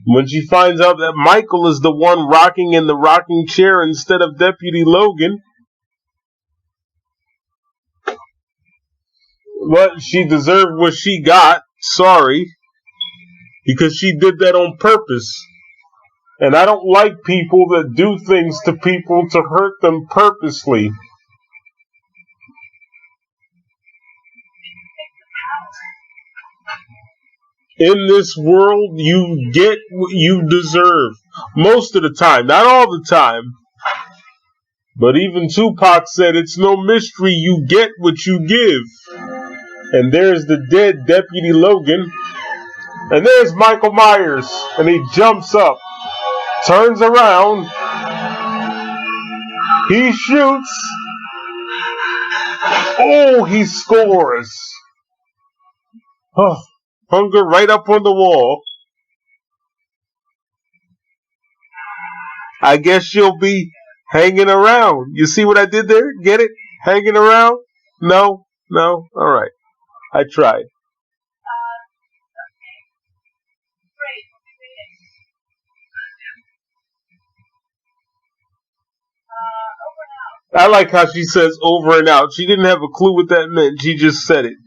when she finds out that Michael is the one rocking in the rocking chair instead of Deputy Logan. But she deserved what she got. Sorry. Because she did that on purpose. And I don't like people that do things to people to hurt them purposely. In this world, you get what you deserve. Most of the time. Not all the time. But even Tupac said, it's no mystery, you get what you give. And there's the dead Deputy Logan. And there's Michael Myers. And he jumps up. Turns around. He shoots. Oh, he scores. Oh. Hunger right up on the wall. I guess she'll be Hanging around. You see what I did there? Get it? Hanging around? No? No? Alright. I tried. I like how she says over and out. She didn't have a clue what that meant. She just said it.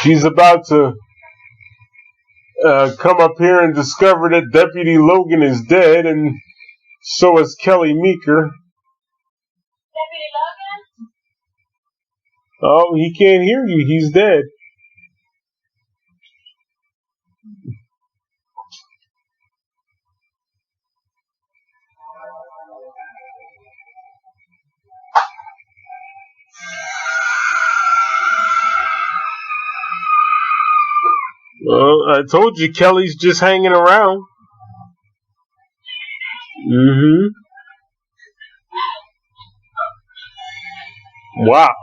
She's about to come up here and discover that Deputy Logan is dead, and so is Kelly Meeker. Deputy Logan? Oh, he can't hear you. He's dead. Well, I told you Kelly's just hanging around. Wow.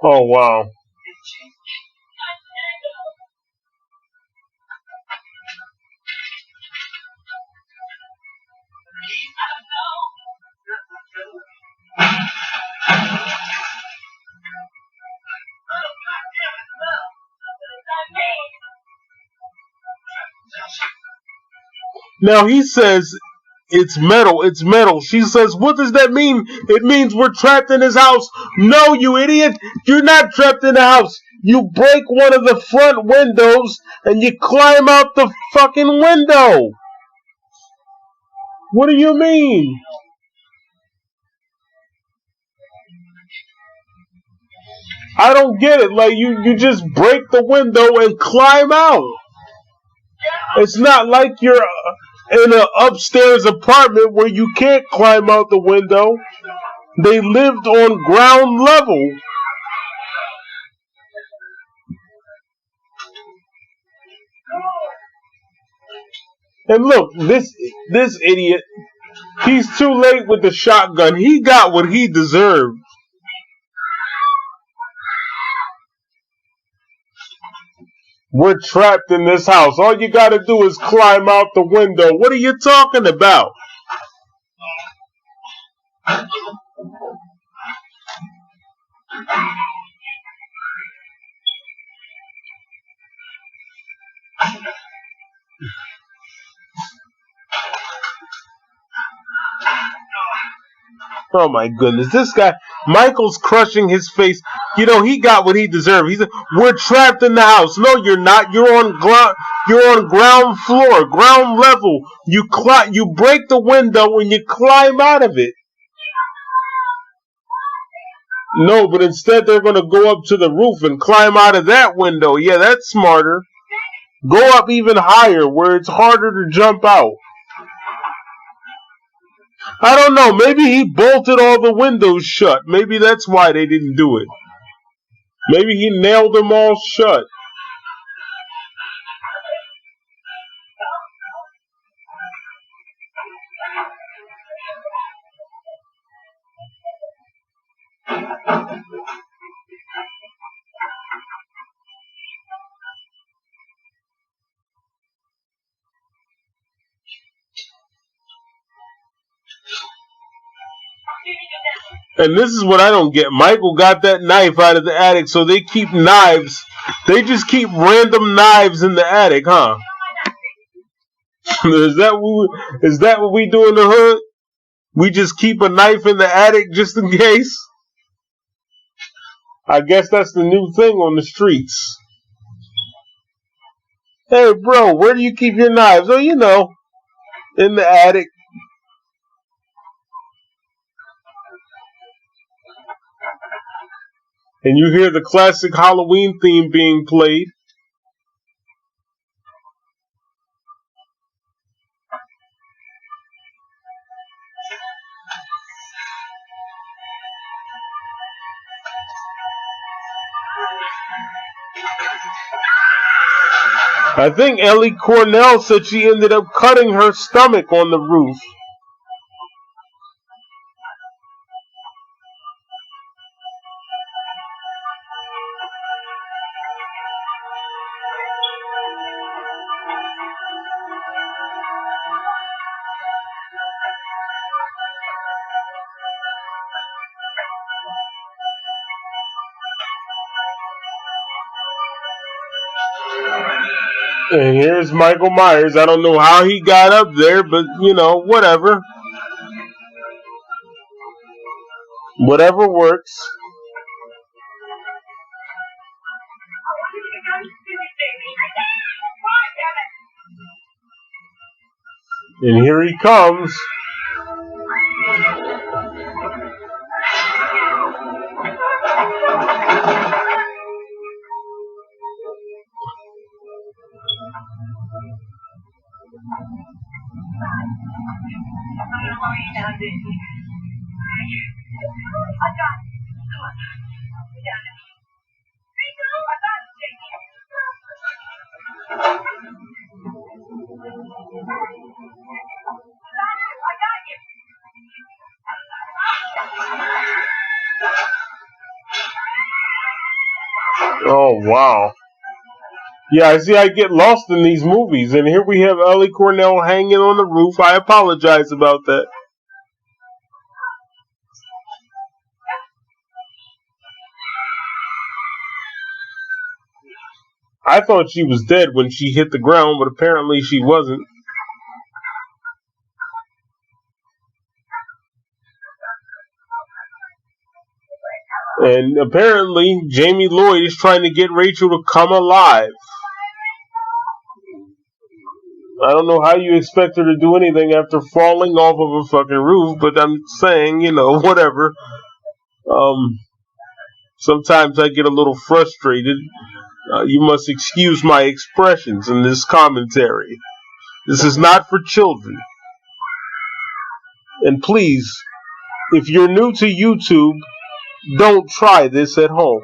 Oh, wow. Now he says it's metal, it's metal. She says, what does that mean? It means we're trapped in his house. No, you idiot. You're not trapped in the house. You break one of the front windows and you climb out the fucking window. What do you mean? I don't get it. Like, you just break the window and climb out. It's not like you're in an upstairs apartment where you can't climb out the window. They lived on ground level. And look, this idiot, he's too late with the shotgun. He got what he deserved. We're trapped in this house. All you gotta do is climb out the window. What are you talking about? Oh my goodness, this guy, Michael's crushing his face. You know, he got what he deserved. He said, we're trapped in the house. No, you're not. You're on ground floor, ground level. You break the window and you climb out of it. No, but instead they're going to go up to the roof and climb out of that window. Yeah, that's smarter. Go up even higher where it's harder to jump out. I don't know. Maybe he bolted all the windows shut. Maybe that's why they didn't do it. Maybe he nailed them all shut. And this is what I don't get. Michael got that knife out of the attic, so they keep knives. They just keep random knives in the attic, huh? Is that what we do in the hood? We just keep a knife in the attic just in case? I guess that's the new thing on the streets. Hey, bro, where do you keep your knives? Oh, you know, in the attic. And you hear the classic Halloween theme being played. I think Ellie Cornell said she ended up cutting her stomach on the roof. And here's Michael Myers. I don't know how he got up there, but, you know, whatever. Whatever works. And here he comes. Oh, wow. Yeah, I see I get lost in these movies. And here we have Ellie Cornell hanging on the roof. I apologize about that. I thought she was dead when she hit the ground, but apparently she wasn't. And apparently Jamie Lloyd is trying to get Rachel to come alive. I don't know how you expect her to do anything after falling off of a fucking roof, but I'm saying, you know, whatever. Sometimes I get a little frustrated. You must excuse my expressions in this commentary. This is not for children. And please, if you're new to YouTube, don't try this at home.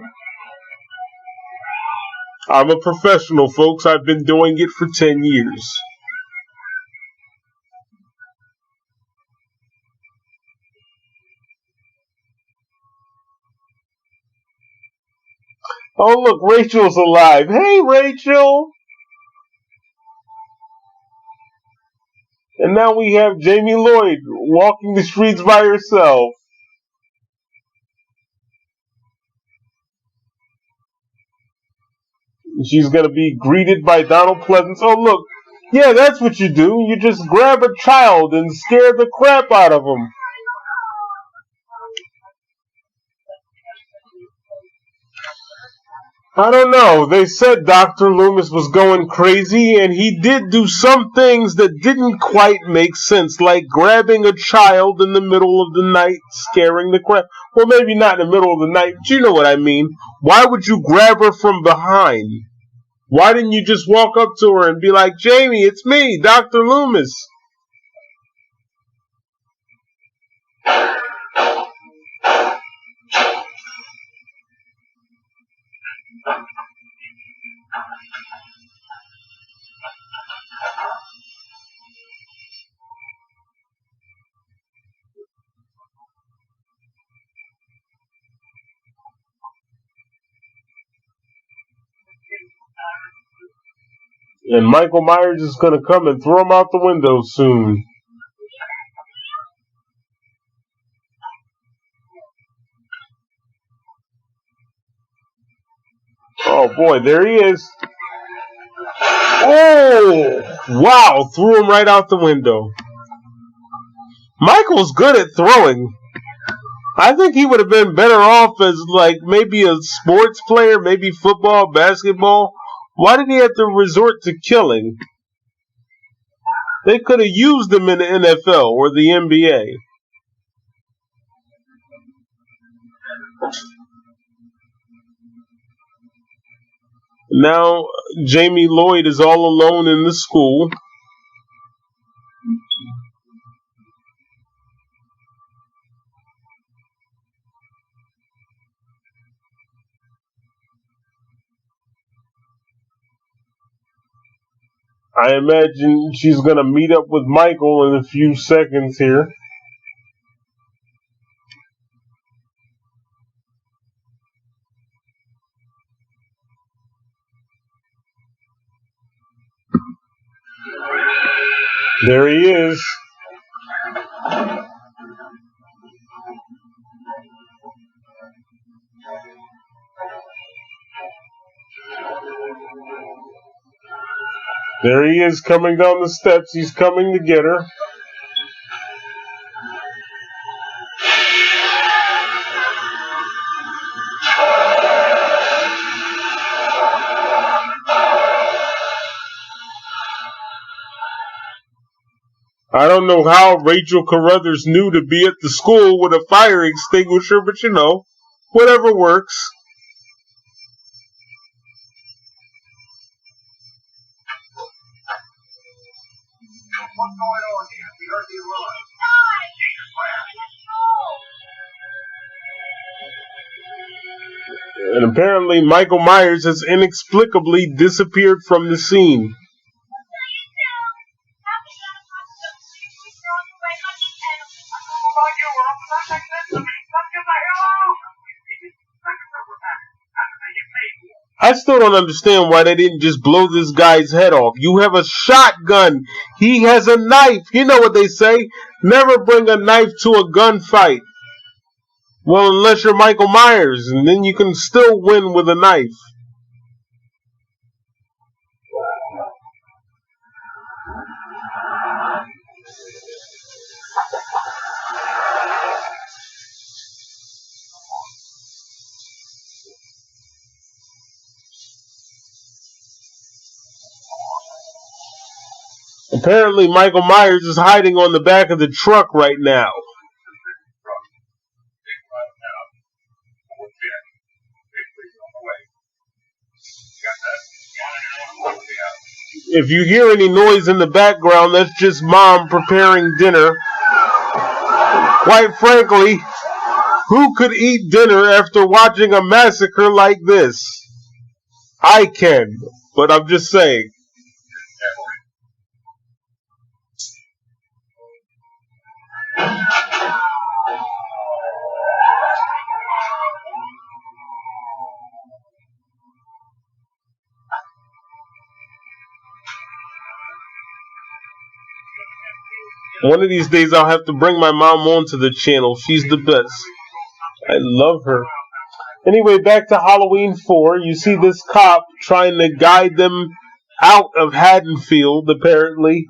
I'm a professional, folks. I've been doing it for 10 years. Oh, look, Rachel's alive. Hey, Rachel! And now we have Jamie Lloyd walking the streets by herself. She's going to be greeted by Donald Pleasence. Oh, look. Yeah, that's what you do. You just grab a child and scare the crap out of him. I don't know. They said Dr. Loomis was going crazy, and he did do some things that didn't quite make sense, like grabbing a child in the middle of the night, scaring the crap. Well, maybe not in the middle of the night, but you know what I mean. Why would you grab her from behind? Why didn't you just walk up to her and be like, Jamie, it's me, Dr. Loomis? And Michael Myers is going to come and throw him out the window soon. Oh boy, there he is. Oh, wow, threw him right out the window. Michael's good at throwing. I think he would have been better off as like maybe a sports player, maybe football, basketball. Why did he have to resort to killing? They could have used him in the NFL or the NBA. Now Jamie Lloyd is all alone in the school. I imagine she's going to meet up with Michael in a few seconds here. There he is. There he is coming down the steps. He's coming to get her. I don't know how Rachel Carruthers knew to be at the school with a fire extinguisher, but you know, whatever works. What's going on here? We heard you run. And apparently Michael Myers has inexplicably disappeared from the scene. I still don't understand why they didn't just blow this guy's head off. You have a shotgun. He has a knife. You know what they say. Never bring a knife to a gunfight. Well, unless you're Michael Myers, and then you can still win with a knife. Apparently, Michael Myers is hiding on the back of the truck right now. If you hear any noise in the background, that's just Mom preparing dinner. Quite frankly, who could eat dinner after watching a massacre like this? I can, but I'm just saying. One of these days I'll have to bring my mom onto the channel. She's the best. I love her. Anyway, back to Halloween 4. You see this cop trying to guide them out of Haddonfield, apparently.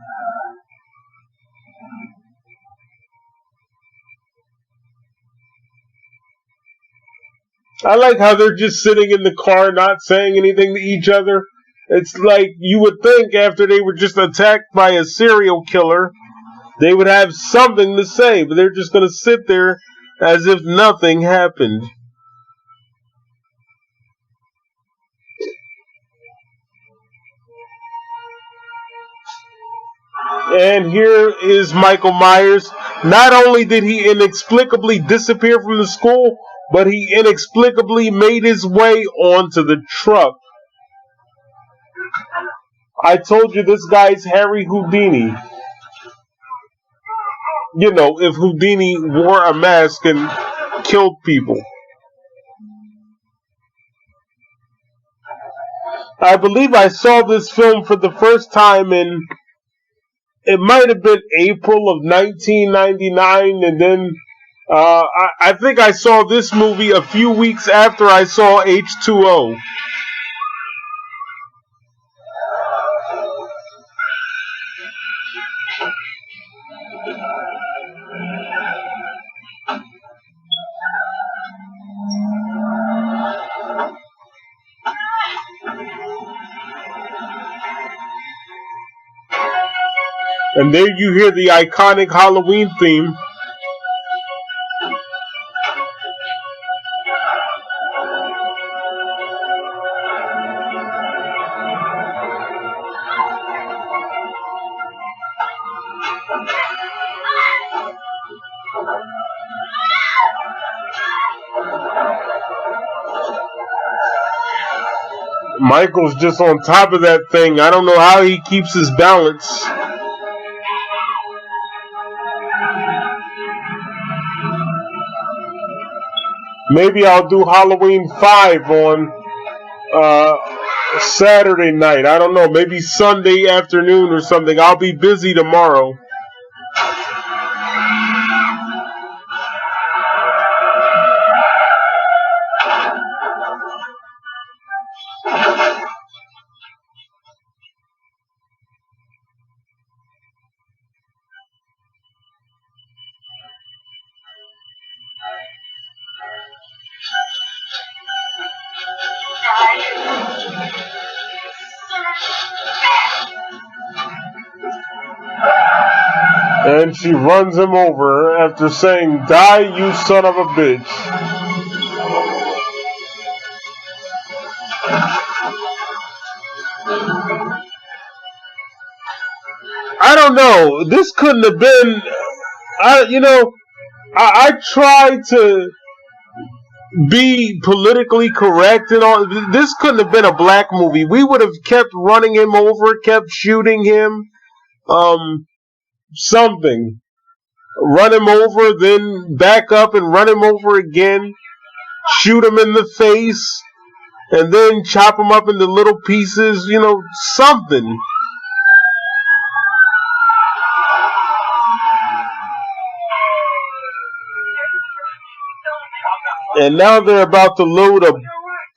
I like how they're just sitting in the car not saying anything to each other. It's like you would think after they were just attacked by a serial killer, they would have something to say, but they're just going to sit there as if nothing happened. And here is Michael Myers. Not only did he inexplicably disappear from the school, but he inexplicably made his way onto the truck. I told you this guy's Harry Houdini. You know, if Houdini wore a mask and killed people. I believe I saw this film for the first time in, it might have been April of 1999, and then I think I saw this movie a few weeks after I saw H2O. And there you hear the iconic Halloween theme. Michael's just on top of that thing. I don't know how he keeps his balance. Maybe I'll do Halloween 5 on Saturday night. I don't know. Maybe Sunday afternoon or something. I'll be busy tomorrow. And she runs him over after saying, "Die, you son of a bitch." I don't know. This couldn't have been. I tried to be politically correct and all. This couldn't have been a black movie. We would have kept running him over, kept shooting him. Something. Run him over, then back up and run him over again. Shoot him in the face, and then chop him up into little pieces. Something. And now they're about to load a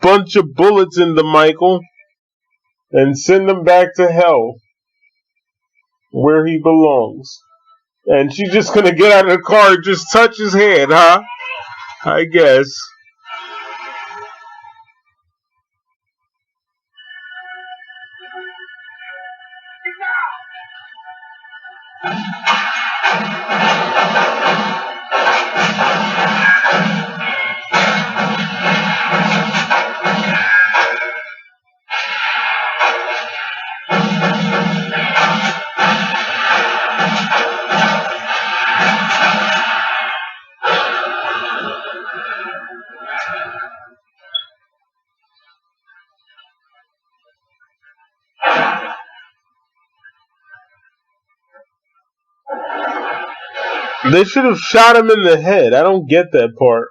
bunch of bullets into Michael and send him back to hell, where he belongs. And she's just gonna get out of the car and just touch his head, huh? I guess. They should have shot him in the head. I don't get that part.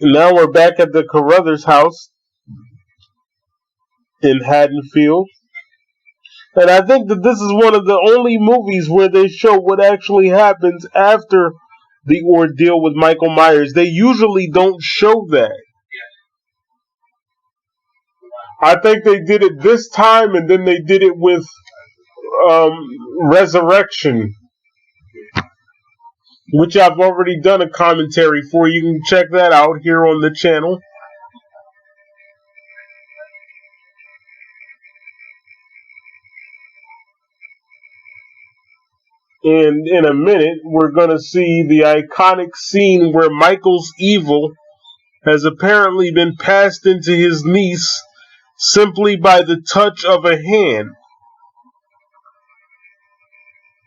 Now we're back at the Carruthers house in Haddonfield. And I think that this is one of the only movies where they show what actually happens after the ordeal with Michael Myers. They usually don't show that. I think they did it this time, and then they did it with Resurrection, which I've already done a commentary for. You can check that out here on the channel. And in a minute, we're going to see the iconic scene where Michael's evil has apparently been passed into his niece simply by the touch of a hand.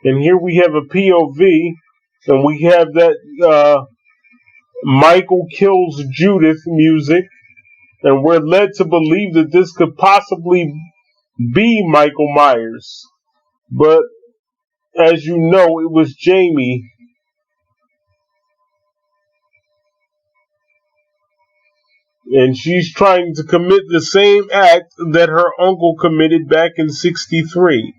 And here we have a POV, and we have that Michael kills Judith music, and we're led to believe that this could possibly be Michael Myers. But as you know, it was Jamie. And she's trying to commit the same act that her uncle committed back in '63.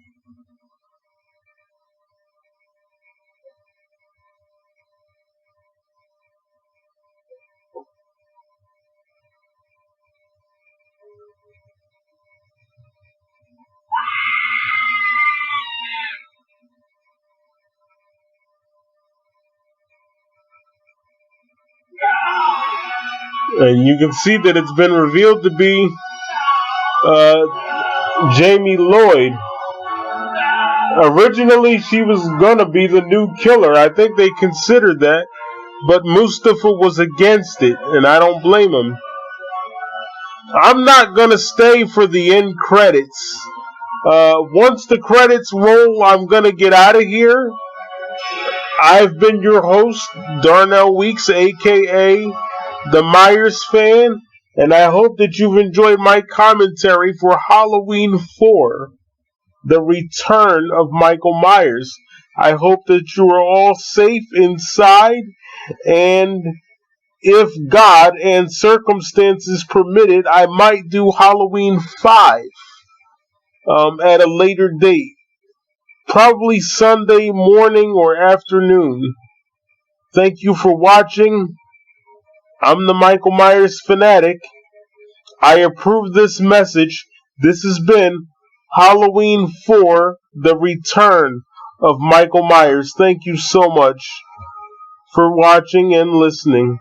And you can see that it's been revealed to be Jamie Lloyd. Originally, she was going to be the new killer. I think they considered that. But Mustafa was against it, and I don't blame him. I'm not going to stay for the end credits. Once the credits roll, I'm going to get out of here. I've been your host, Darnell Weeks, aka the Myers Fan, and I hope that you've enjoyed my commentary for Halloween 4, The Return of Michael Myers. I hope that you are all safe inside, and if God and circumstances permitted, I might do Halloween 5 at a later date. Probably Sunday morning or afternoon. Thank you for watching. I'm the Michael Myers fanatic. I approve this message. This has been Halloween 4, The Return of Michael Myers. Thank you so much for watching and listening.